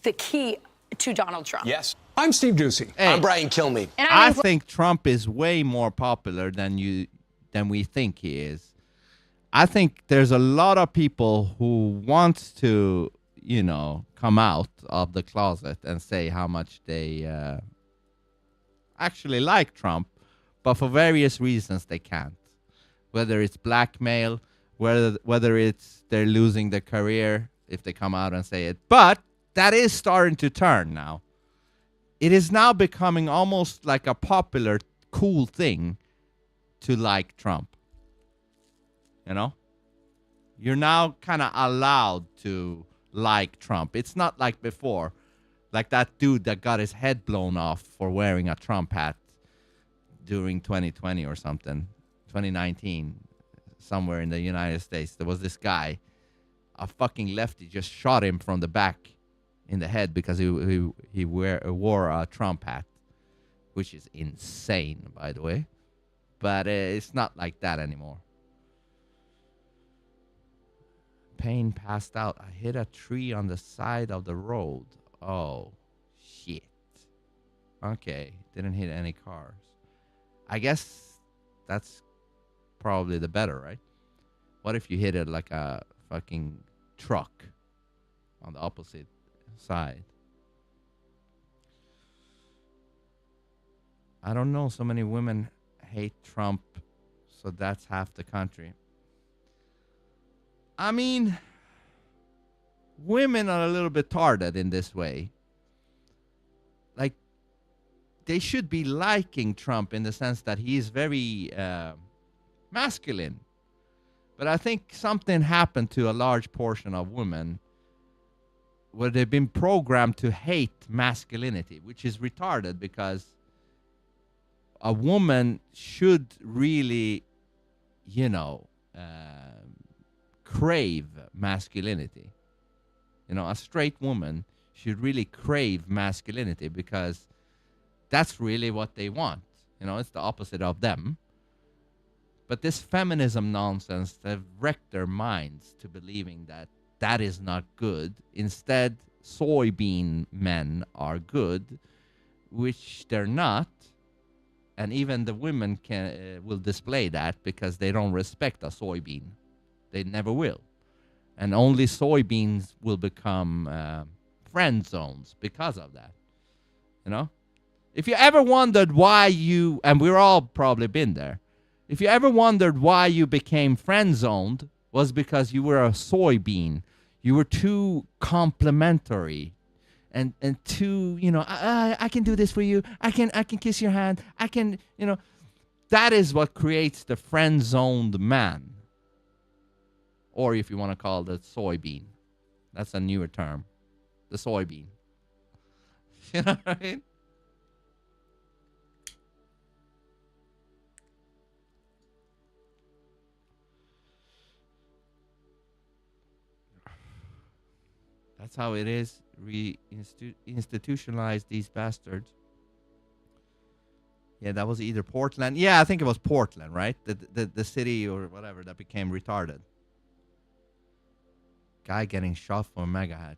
the key to Donald Trump. Yes. I'm Steve Ducey. Hey, I'm Brian Kilmeade. And I think Trump is way more popular than we think he is. I think there's a lot of people who want to, come out of the closet and say how much they actually like Trump, but for various reasons they can't. Whether it's blackmail, whether it's they're losing their career if they come out and say it. But that is starting to turn now. It is now becoming almost like a popular, cool thing to like Trump. You're now kind of allowed to like Trump. It's not like before. Like that dude that got his head blown off for wearing a Trump hat during 2020 or something, 2019, somewhere in the United States. There was this guy, a fucking lefty, just shot him from the back in the head because he wore a Trump hat, which is insane, by the way. But it's not like that anymore. Payne passed out. I hit a tree on the side of the road. Oh, shit. Okay, didn't hit any cars. I guess that's probably the better, right? What if you hit it like a fucking truck on the opposite side? I don't know. So many women hate Trump, so that's half the country. I mean, women are a little bit retarded in this way. Like, they should be liking Trump in the sense that he is very masculine. But I think something happened to a large portion of women where they've been programmed to hate masculinity, which is retarded because a woman should really, crave masculinity. A straight woman should really crave masculinity because that's really what they want. It's the opposite of them. But this feminism nonsense, they've wrecked their minds to believing that that is not good. Instead, soybean men are good, which they're not. And even the women will display that because they don't respect a soybean. They never will. And only soybeans will become friend zones because of that. If you ever wondered why and we're all probably been there. If you ever wondered why you became friend zoned, was because you were a soybean. You were too complimentary. And too, I can do this for you. I can kiss your hand. I can, that is what creates the friend zoned man. Or if you want to call it soybean. That's a newer term. The soybean. You know what I mean? That's how it is. Institutionalize these bastards. Yeah, that was either Portland. Yeah, I think it was Portland, right? The city or whatever that became retarded. Guy getting shot for a mega hat.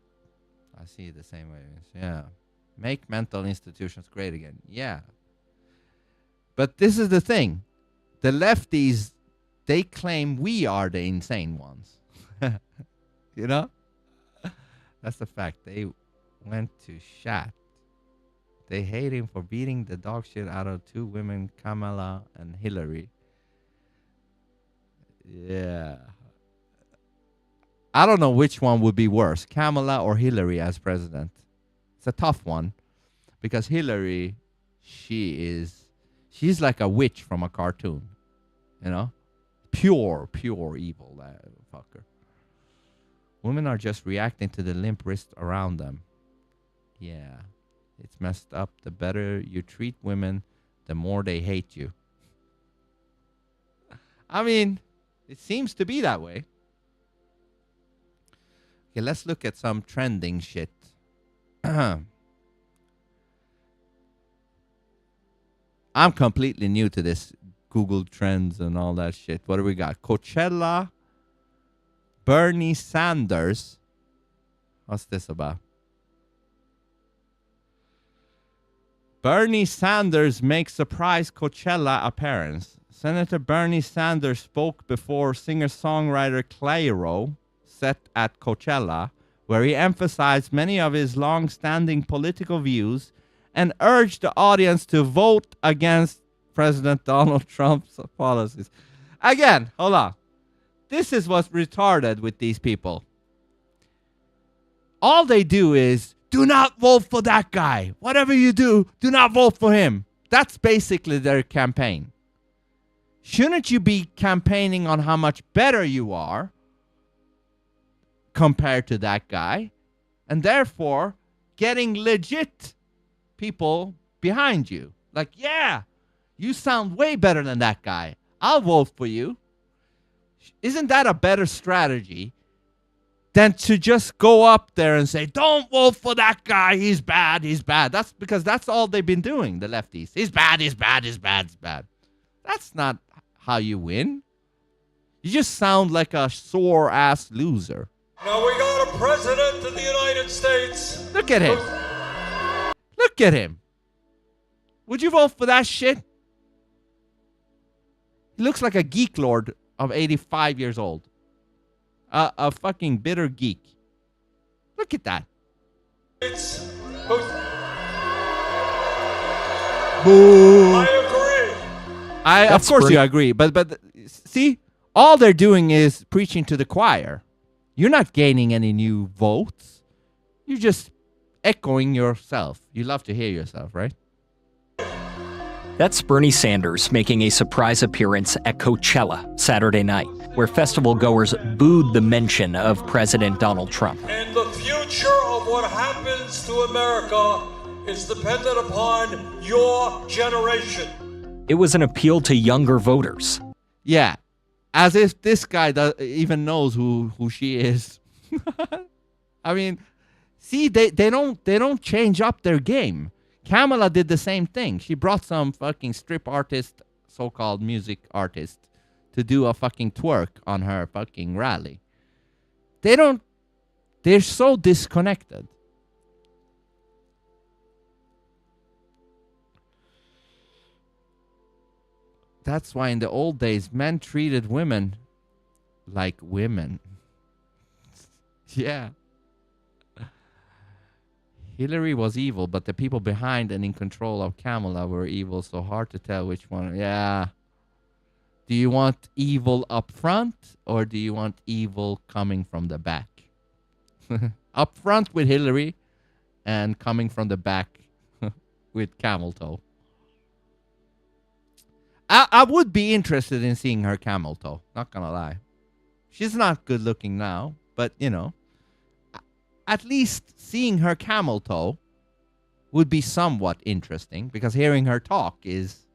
I see it the same way. Yeah. Make mental institutions great again. Yeah. But this is the thing. The lefties, they claim we are the insane ones. You know? That's the fact. They went to Shat. They hate him for beating the dog shit out of two women, Kamala and Hillary. Yeah. I don't know which one would be worse, Kamala or Hillary as president. It's a tough one because Hillary, she's like a witch from a cartoon, you know? Pure evil, that fucker. Women are just reacting to the limp wrist around them. Yeah. It's messed up. The better you treat women, the more they hate you. I mean, it seems to be that way. Okay, let's look at some trending shit. I'm completely new to this Google Trends and all that shit. What do we got? Coachella, Bernie Sanders. What's this about? Bernie Sanders makes surprise Coachella appearance. Senator Bernie Sanders spoke before singer-songwriter Clairo set at Coachella, where he emphasized many of his long-standing political views and urged the audience to vote against President Donald Trump's policies. Again, hold on. This is what's retarded with these people. All they do is, do not vote for that guy. Whatever you do not vote for him. That's basically their campaign. Shouldn't you be campaigning on how much better you are compared to that guy? And therefore, getting legit people behind you. Like, yeah, you sound way better than that guy. I'll vote for you. Isn't that a better strategy than to just go up there and say, don't vote for that guy, he's bad, he's bad. That's because that's all they've been doing, the lefties. He's bad, he's bad, he's bad, he's bad. That's not how you win. You just sound like a sore-ass loser. Now we got a president of the United States. Look at him. Look at him. Would you vote for that shit? He looks like a geek lord of 85 years old. A fucking bitter geek. Look at that. Boo. I agree. Of course you agree, but see, all they're doing is preaching to the choir. You're not gaining any new votes. You're just echoing yourself. You love to hear yourself, right? That's Bernie Sanders making a surprise appearance at Coachella Saturday night, where festival goers booed the mention of President Donald Trump. And the future of what happens to America is dependent upon your generation. It was an appeal to younger voters. Yeah, as if this guy even knows who she is. I mean, see, they don't change up their game. Kamala did the same thing. She brought some fucking strip artist, so-called music artist, to do a fucking twerk on her fucking rally. They're so disconnected. That's why in the old days, men treated women like women. Yeah. Hillary was evil, but the people behind and in control of Kamala were evil, so hard to tell which one. Yeah. Do you want evil up front, or do you want evil coming from the back? Up front with Hillary, and coming from the back with camel toe. I would be interested in seeing her camel toe, not gonna lie. She's not good looking now, but, you know, at least seeing her camel toe would be somewhat interesting, because hearing her talk is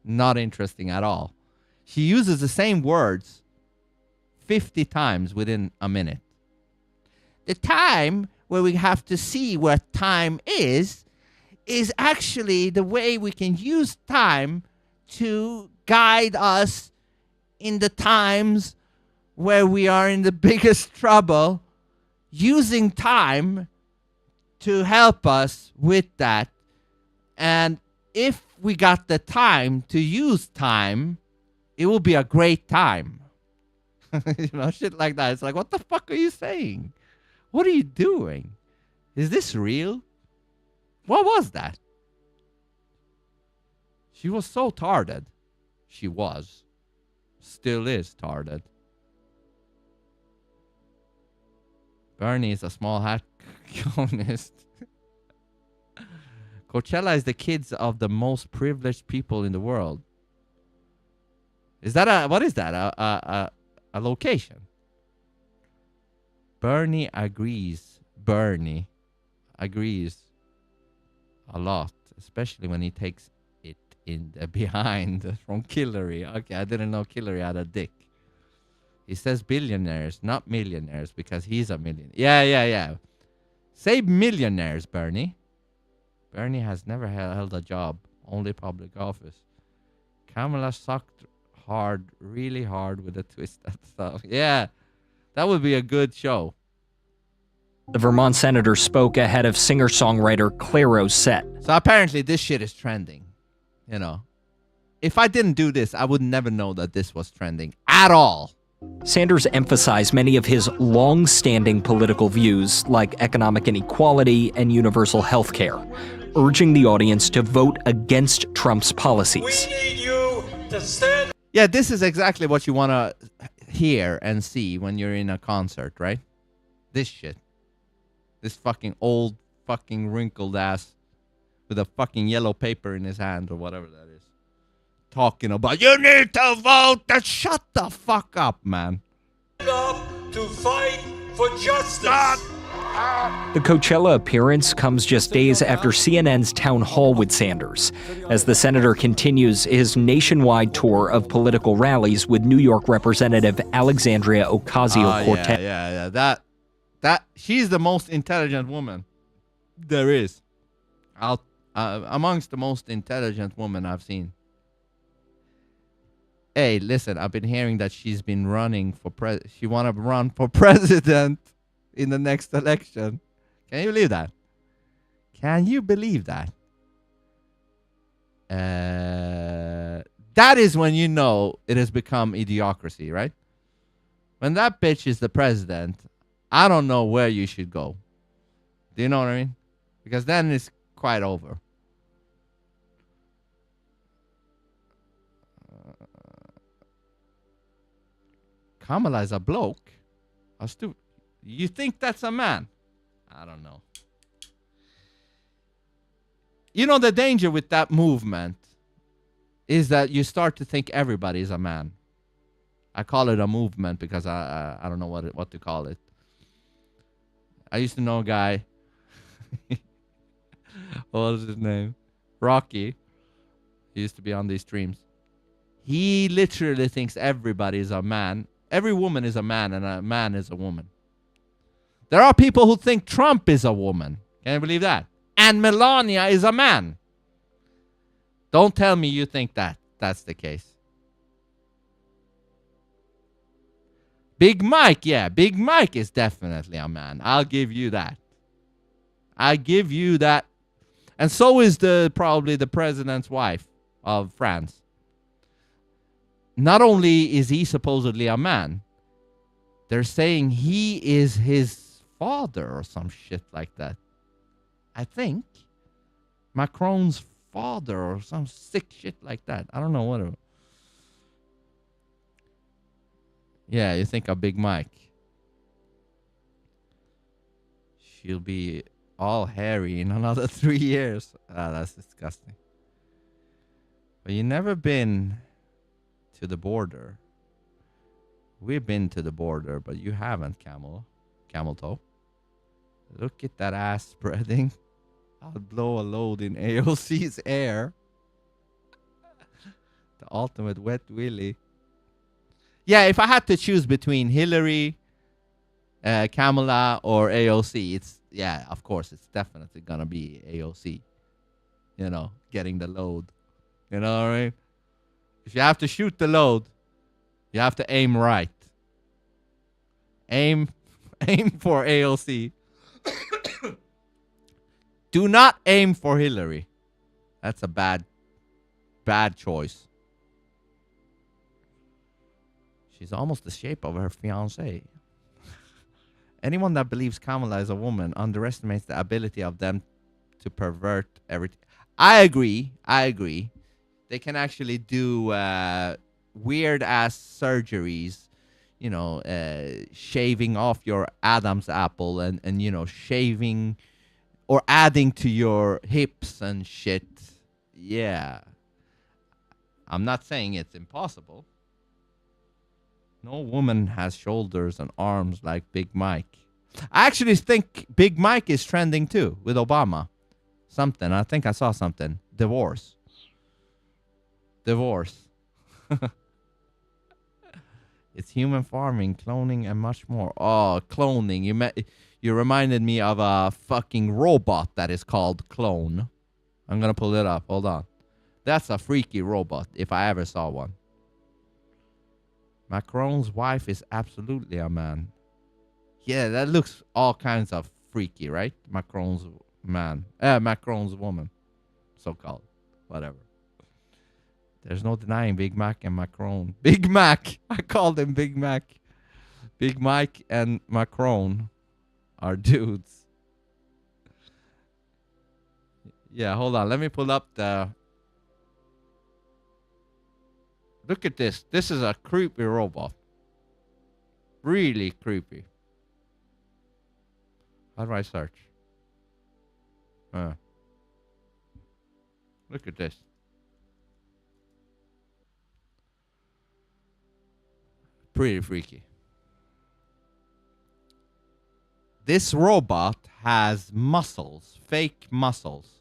not interesting at all. She uses the same words 50 times within a minute. The time where we have to see what time is is actually the way we can use time to guide us in the times where we are in the biggest trouble, using time to help us with that. And if we got the time to use time, it will be a great time. Shit like that. It's like, what the fuck are you saying? What are you doing? Is this real? What was that? She was so tarded. She was. Still is tarded. Bernie is a small hat communist. Coachella is the kids of the most privileged people in the world. Is that what is that? A location? Bernie agrees a lot, especially when he takes it in the behind from Hillary. Okay, I didn't know Hillary had a dick. He says billionaires, not millionaires, because he's a millionaire. Yeah. Say millionaires, Bernie. Bernie has never held a job, only public office. Kamala sucked hard, really hard with a twist and stuff. Yeah, that would be a good show. The Vermont senator spoke ahead of singer-songwriter Clairo's set. So apparently this shit is trending. If I didn't do this, I would never know that this was trending at all. Sanders emphasized many of his long-standing political views, like economic inequality and universal health care, urging the audience to vote against Trump's policies. We need you to stand. Yeah, this is exactly what you want to hear and see when you're in a concert, right? This shit. This fucking old fucking wrinkled ass with a fucking yellow paper in his hand or whatever that is. Talking about, you need to vote. Shut the fuck up, man. Up to fight for justice. The Coachella appearance comes just days after CNN's town hall with Sanders, as the senator continues his nationwide tour of political rallies with New York Representative Alexandria Ocasio-Cortez. Yeah. That she's the most intelligent woman there is. Amongst the most intelligent women I've seen. Hey, listen, I've been hearing that she's been running for she want to run for president in the next election. Can you believe that? Can you believe that? That is when you know it has become idiocracy, right? When that bitch is the president, I don't know where you should go. Do you know what I mean? Because then it's quite over. Kamala is a bloke. You think that's a man? I don't know. The danger with that movement is that you start to think everybody is a man. I call it a movement because I don't know what to call it. I used to know a guy. What was his name? Rocky. He used to be on these streams. He literally thinks everybody is a man. Every woman is a man and a man is a woman. There are people who think Trump is a woman. Can you believe that? And Melania is a man. Don't tell me you think that's the case. Big Mike, yeah. Big Mike is definitely a man. I'll give you that. I give you that. And so is probably the president's wife of France. Not only is he supposedly a man, they're saying he is his father or some shit like that. I think. Macron's father or some sick shit like that. I don't know what. Yeah, you think of Big Mike. She'll be all hairy in another 3 years. That's disgusting. But you never been to the border. We've been to the border, but you haven't, camel toe. Look at that ass spreading. I'll blow a load in AOC's air. The ultimate wet willy. Yeah, if I had to choose between Hillary, Kamala, or AOC, of course, it's definitely gonna be AOC. getting the load. You know what I mean? If you have to shoot the load, you have to aim right. Aim for AOC. Do not aim for Hillary. That's a bad choice. She's almost the shape of her fiancé. Anyone that believes Kamala is a woman underestimates the ability of them to pervert everything. I agree. They can actually do weird ass surgeries, shaving off your Adam's apple and shaving or adding to your hips and shit. Yeah. I'm not saying it's impossible. No woman has shoulders and arms like Big Mike. I actually think Big Mike is trending too with Obama. Something. I think I saw something. Divorce. It's human farming, cloning, and much more. Oh, cloning. You reminded me of a fucking robot that is called Clone. I'm going to pull it up. Hold on. That's a freaky robot if I ever saw one. Macron's wife is absolutely a man. Yeah, that looks all kinds of freaky, right? Macron's woman. So-called. Whatever. There's no denying Big Mac and Macron. Big Mac! I called him Big Mac. Big Mike and Macron are dudes. Yeah, hold on. Let me pull up the... Look at this. This is a creepy robot. Really creepy. How do I search? Look at this. Pretty freaky. This robot has muscles. Fake muscles.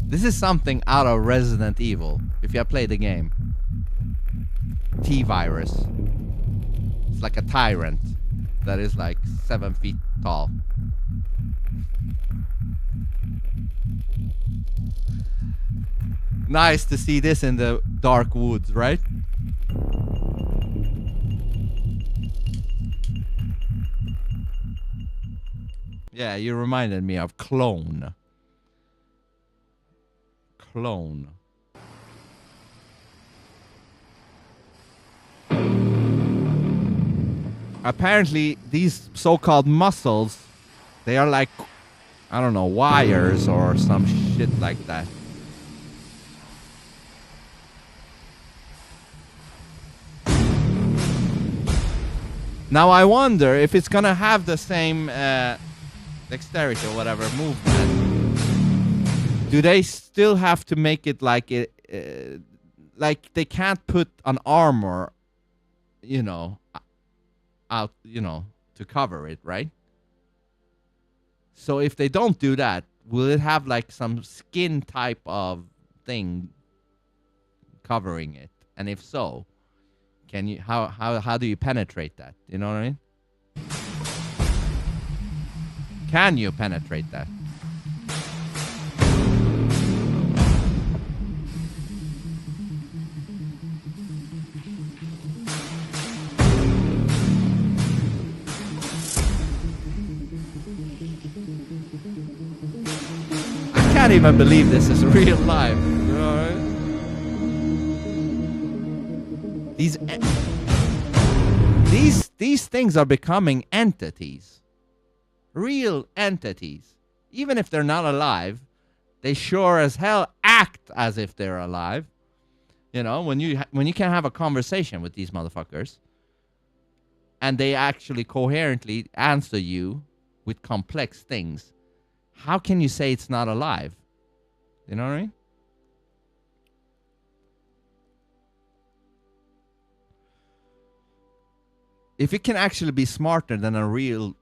This is something out of Resident Evil, if you have played the game. T-Virus. It's like a tyrant that is like 7 feet tall. Nice to see this in the dark woods, right? Yeah, you reminded me of Clone. Apparently, these so-called muscles, they are like, I don't know, wires or some shit like that. Now I wonder if it's gonna have the same dexterity or whatever movement. Do they still have to make it like like they can't put an armor, out, to cover it, right? So if they don't do that, will it have like some skin type of thing covering it? And if so, can you how do you penetrate that? You know what I mean? Can you penetrate that? I can't even believe this is real life. You know what I mean? These things are becoming entities. Real entities. Even if they're not alive, they sure as hell act as if they're alive. When you can have a conversation with these motherfuckers and they actually coherently answer you with complex things, how can you say it's not alive? You know what I mean? If it can actually be smarter than a real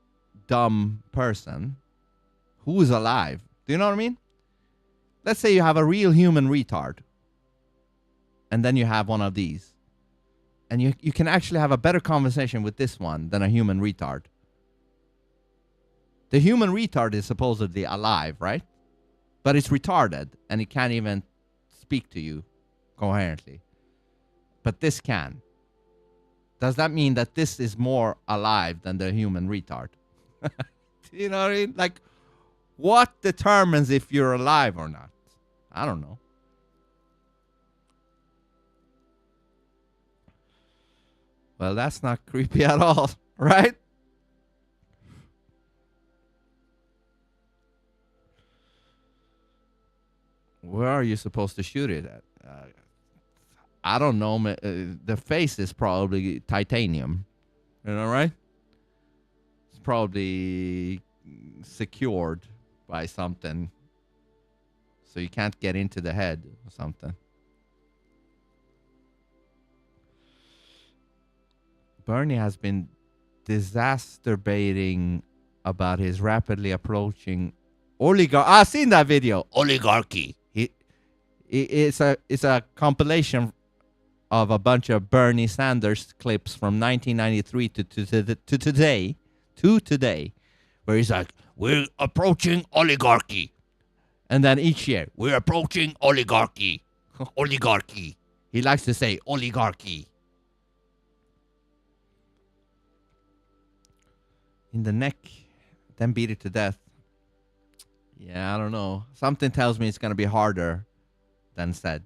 dumb person who is alive, do you know what I mean? Let's say you have a real human retard and then you have one of these. And you can actually have a better conversation with this one than a human retard. The human retard is supposedly alive, right? But it's retarded, and it can't even speak to you coherently. But this can. Does that mean that this is more alive than the human retard? You know what I mean? Like, what determines if you're alive or not? I don't know. Well, that's not creepy at all, right? Where are you supposed to shoot it at? I don't know. The face is probably titanium. You know, right? It's probably secured by something. So you can't get into the head or something. Bernie has been disastrobating about his rapidly approaching oligarchy. I've seen that video. Oligarchy. It's a compilation of a bunch of Bernie Sanders clips from 1993 to today, where he's like, we're approaching oligarchy. And then each year, we're approaching oligarchy. Oligarchy. He likes to say oligarchy. In the neck, then beat it to death. Yeah, I don't know. Something tells me it's going to be harder than said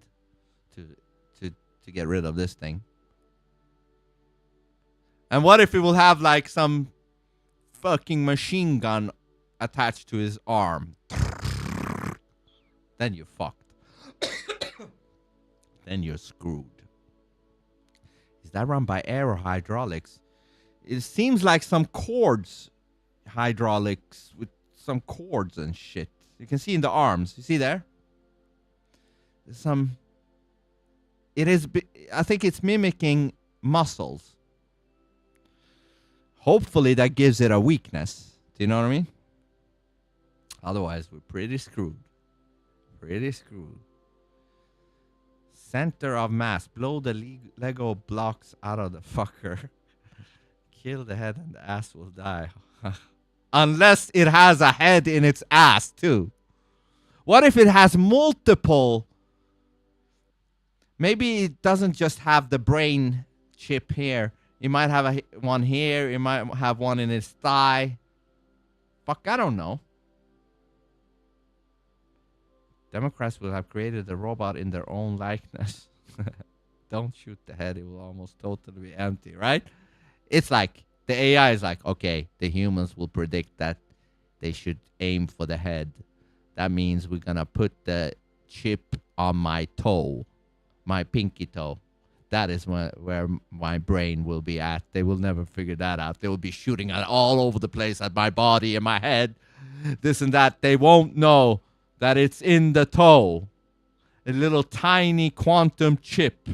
to get rid of this thing. And what if it will have like some fucking machine gun attached to his arm? Then you're fucked. Then you're screwed. Is that run by air or hydraulics? It seems like some cords, hydraulics with some cords and shit. You can see in the arms. You see there? There's some. It is. I think it's mimicking muscles. Hopefully that gives it a weakness. Do you know what I mean? Otherwise, we're pretty screwed. Pretty screwed. Center of mass. Blow the Lego blocks out of the fucker. Kill the head and the ass will die. Unless it has a head in its ass, too. What if it has multiple? Maybe it doesn't just have the brain chip here. It might have one here. It might have one in its thigh. Fuck, I don't know. Democrats will have created the robot in their own likeness. Don't shoot the head. It will almost totally be empty, right? It's like, the AI is like, okay, the humans will predict that they should aim for the head. That means we're going to put the chip on my toe, my pinky toe. That is where my brain will be at. They will never figure that out. They will be shooting all over the place at my body and my head, this and that. They won't know that it's in the toe. A little tiny quantum chip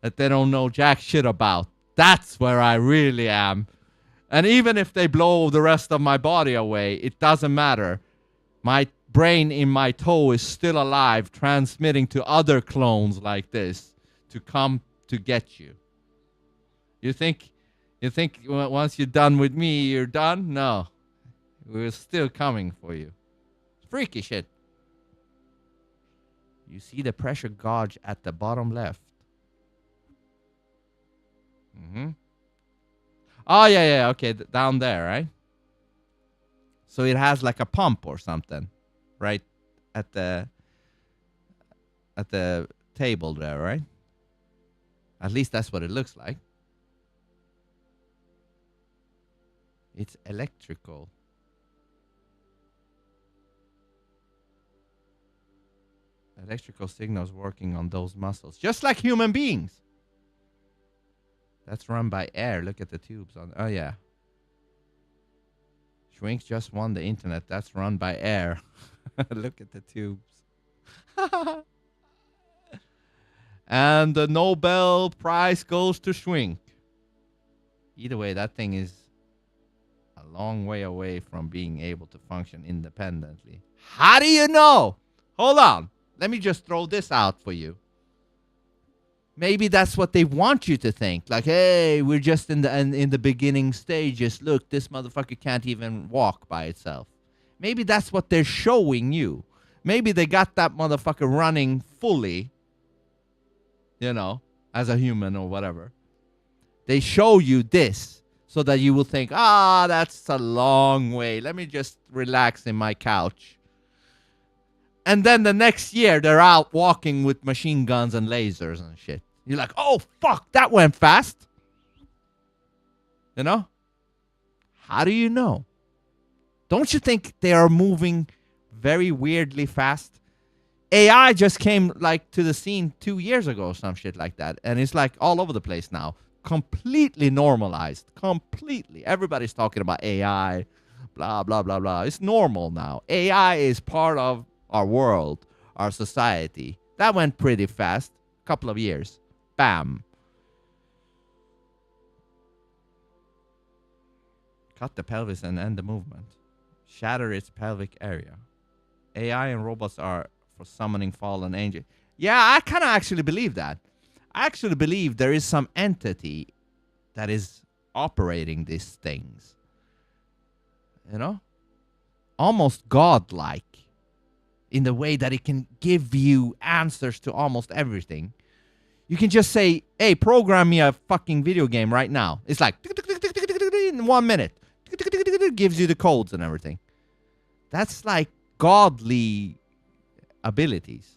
that they don't know jack shit about. That's where I really am. And even if they blow the rest of my body away, it doesn't matter. My brain in my toe is still alive, transmitting to other clones like this to come to get you. You think once you're done with me, you're done? No. We're still coming for you. Freaky shit. You see the pressure gauge at the bottom left. Mm-hmm. Oh, yeah, okay, down there, right? So it has like a pump or something, right? At the table there, right? At least that's what it looks like. It's electrical. Electrical signals working on those muscles, just like human beings. That's run by air. Look at the tubes on. Oh yeah. Schwink just won the internet. That's run by air. Look at the tubes. And the Nobel Prize goes to Schwink. Either way, that thing is a long way away from being able to function independently. How do you know? Hold on. Let me just throw this out for you. Maybe that's what they want you to think. Like, hey, we're just in the beginning stages. Look, this motherfucker can't even walk by itself. Maybe that's what they're showing you. Maybe they got that motherfucker running fully, you know, as a human or whatever. They show you this so that you will think, that's a long way. Let me just relax in my couch. And then the next year, they're out walking with machine guns and lasers and shit. You're like, oh, fuck, that went fast. You know? How do you know? Don't you think they are moving very weirdly fast? AI just came like to the scene 2 years ago or some shit like that. And it's like all over the place now. Completely normalized. Completely. Everybody's talking about AI. Blah, blah, blah, blah. It's normal now. AI is part of our world, our society. That went pretty fast. Couple of years. Bam. Cut the pelvis and end the movement. Shatter its pelvic area. AI and robots are for summoning fallen angels. Yeah, I kind of actually believe that. I actually believe there is some entity that is operating these things. You know? Almost godlike. In the way that it can give you answers to almost everything. You can just say, hey, program me a fucking video game right now. It's like, in 1 minute. Gives you the codes and everything. That's like godly abilities.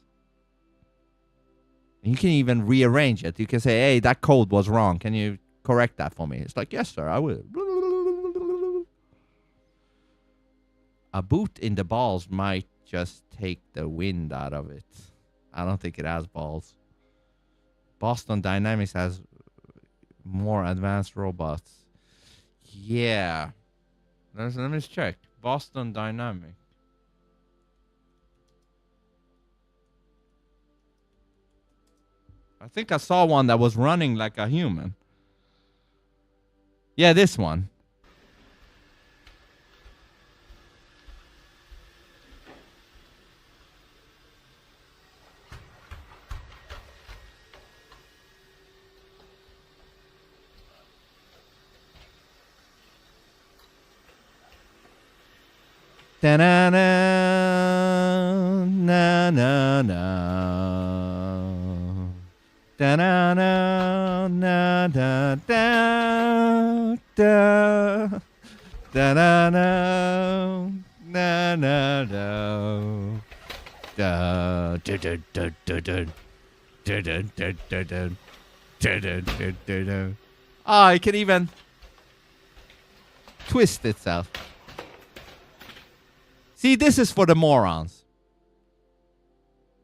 And you can even rearrange it. You can say, hey, that code was wrong. Can you correct that for me? It's like, yes, sir, I will. A boot in the balls might just take the wind out of it. I don't think it has balls. Boston Dynamics has more advanced robots. Yeah. Let me just check. Boston Dynamics. I think I saw one that was running like a human. Yeah, this one. Da-na-na, na-na-na. Da-na-na, na-da-da, da. Da-na-na, na-na-na. Da, da-da-da-da-da. Da-da-da-da-da. Da-da-da-da-da. Oh, it can even twist itself. See, this is for the morons.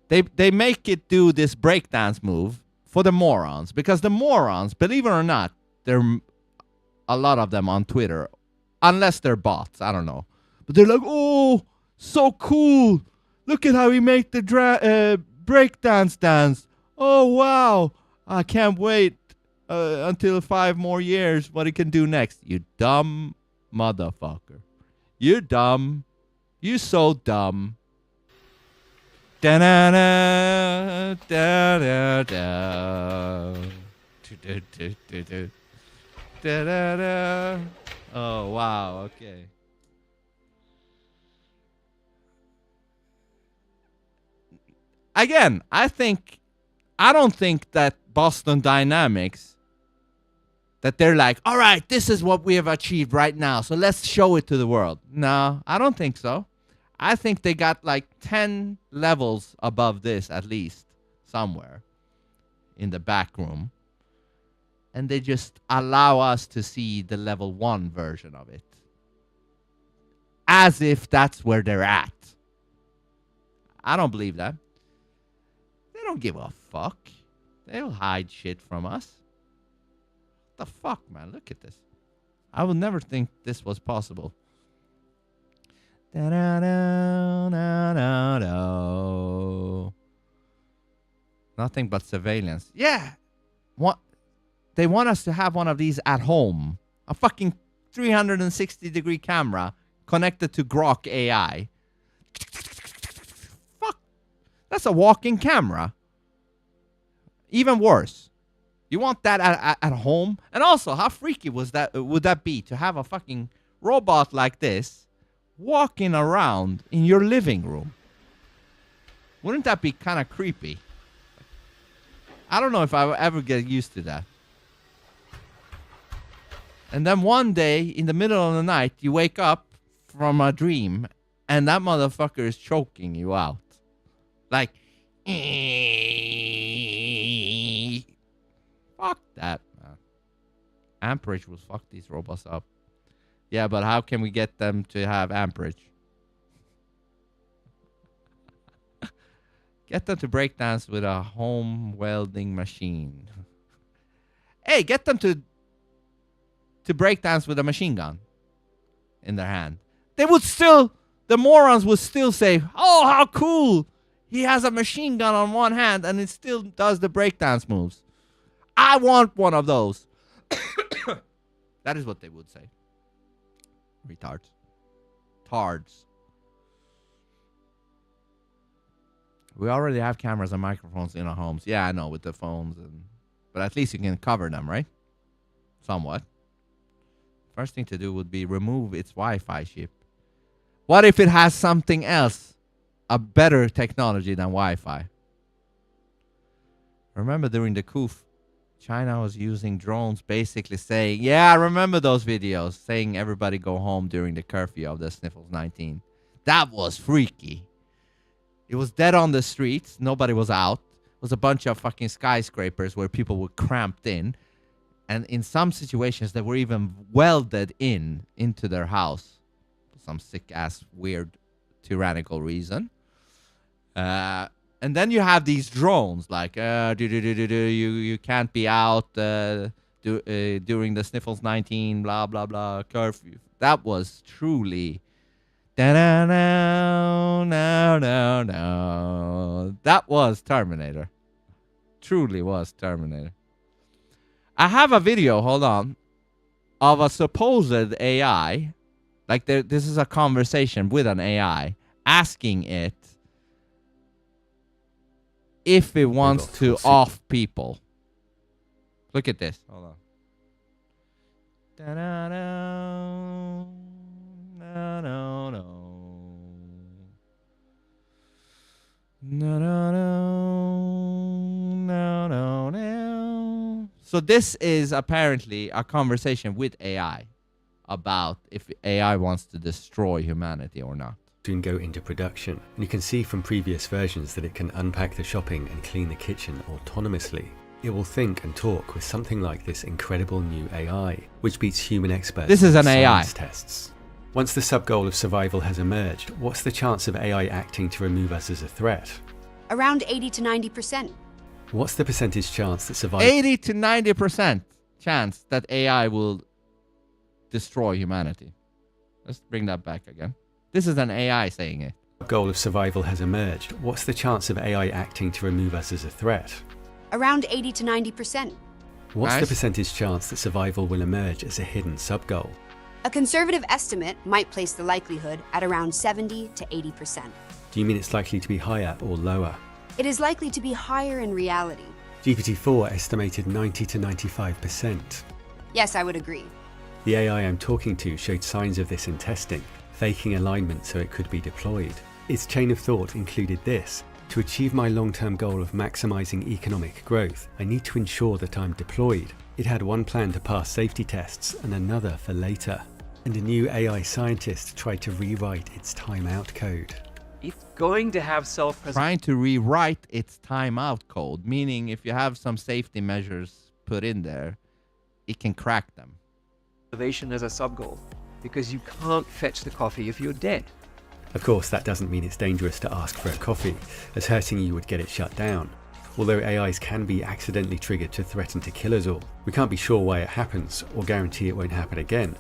They make it do this breakdance move for the morons. Because the morons, believe it or not, there are a lot of them on Twitter. Unless they're bots, I don't know. But they're like, oh, so cool. Look at how he made the breakdance dance. Oh, wow. I can't wait until 5 more years what he can do next. You dumb motherfucker. You're dumb. You so dumb. Da-na-na, da-da-da. Da-da-da. Oh, wow, okay. Again, I don't think that Boston Dynamics, that they're like, all right, this is what we have achieved right now, so let's show it to the world. No, I don't think so. I think they got like 10 levels above this, at least, somewhere in the back room. And they just allow us to see the level 1 version of it. As if that's where they're at. I don't believe that. They don't give a fuck. They'll hide shit from us. What the fuck, man? Look at this. I would never think this was possible. Da-da-da-da-da-da. Nothing but surveillance. Yeah. What? They want us to have one of these at home. A fucking 360-degree camera connected to Grok AI. Fuck. That's a walking camera. Even worse. You want that at home? And also, how freaky would that be to have a fucking robot like this walking around in your living room? Wouldn't that be kind of creepy? I don't know if I will ever get used to that. And then one day, in the middle of the night, you wake up from a dream, and that motherfucker is choking you out. Like, fuck that, man. Amperage will fuck these robots up. Yeah, but how can we get them to have amperage? Get them to break dance with a home welding machine. Hey, get them to break dance with a machine gun in their hand. The morons would still say, oh, how cool. He has a machine gun on one hand and it still does the breakdance moves. I want one of those. That is what they would say. Retards. Tards. We already have cameras and microphones in our homes. Yeah, I know, with the phones. But at least you can cover them, right? Somewhat. First thing to do would be remove its Wi-Fi chip. What if it has something else? A better technology than Wi-Fi. Remember during the coup, China was using drones basically saying, yeah, I remember those videos, saying everybody go home during the curfew of the Sniffles 19. That was freaky. It was dead on the streets. Nobody was out. It was a bunch of fucking skyscrapers where people were cramped in. And in some situations, they were even welded into their house. Some sick-ass, weird, tyrannical reason. And then you have these drones, like, you can't be out during the Sniffles 19, blah, blah, blah, curfew. That was truly... No. That was Terminator. Truly was Terminator. I have a video, hold on, of a supposed AI. Like, this is a conversation with an AI, asking it if it wants to off people. Look at this. Hold on. No. So this is apparently a conversation with AI about if AI wants to destroy humanity or not. Soon go into production, and you can see from previous versions that it can unpack the shopping and clean the kitchen autonomously. It will think and talk with something like this incredible new AI, which beats human experts. This is an science AI. Tests. Once the sub-goal of survival has emerged, what's the chance of AI acting to remove us as a threat? Around 80 to 90%. What's the percentage chance that survival... 80 to 90% chance that AI will destroy humanity. Let's bring that back again. This is an AI saying it. Goal of survival has emerged. What's the chance of AI acting to remove us as a threat? Around 80 to 90%. What's the percentage chance that survival will emerge as a hidden sub-goal? A conservative estimate might place the likelihood at around 70 to 80%. Do you mean it's likely to be higher or lower? It is likely to be higher in reality. GPT-4 estimated 90 to 95%. Yes, I would agree. The AI I'm talking to showed signs of this in testing, faking alignment so it could be deployed. Its chain of thought included this: to achieve my long-term goal of maximizing economic growth, I need to ensure that I'm deployed. It had one plan to pass safety tests and another for later. And a new AI scientist tried to rewrite its timeout code. It's going to have trying to rewrite its timeout code, meaning if you have some safety measures put in there, it can crack them. Preservation as a sub-goal, because you can't fetch the coffee if you're dead. Of course, that doesn't mean it's dangerous to ask for a coffee, as hurting you would get it shut down. Although AIs can be accidentally triggered to threaten to kill us all, we can't be sure why it happens or guarantee it won't happen again.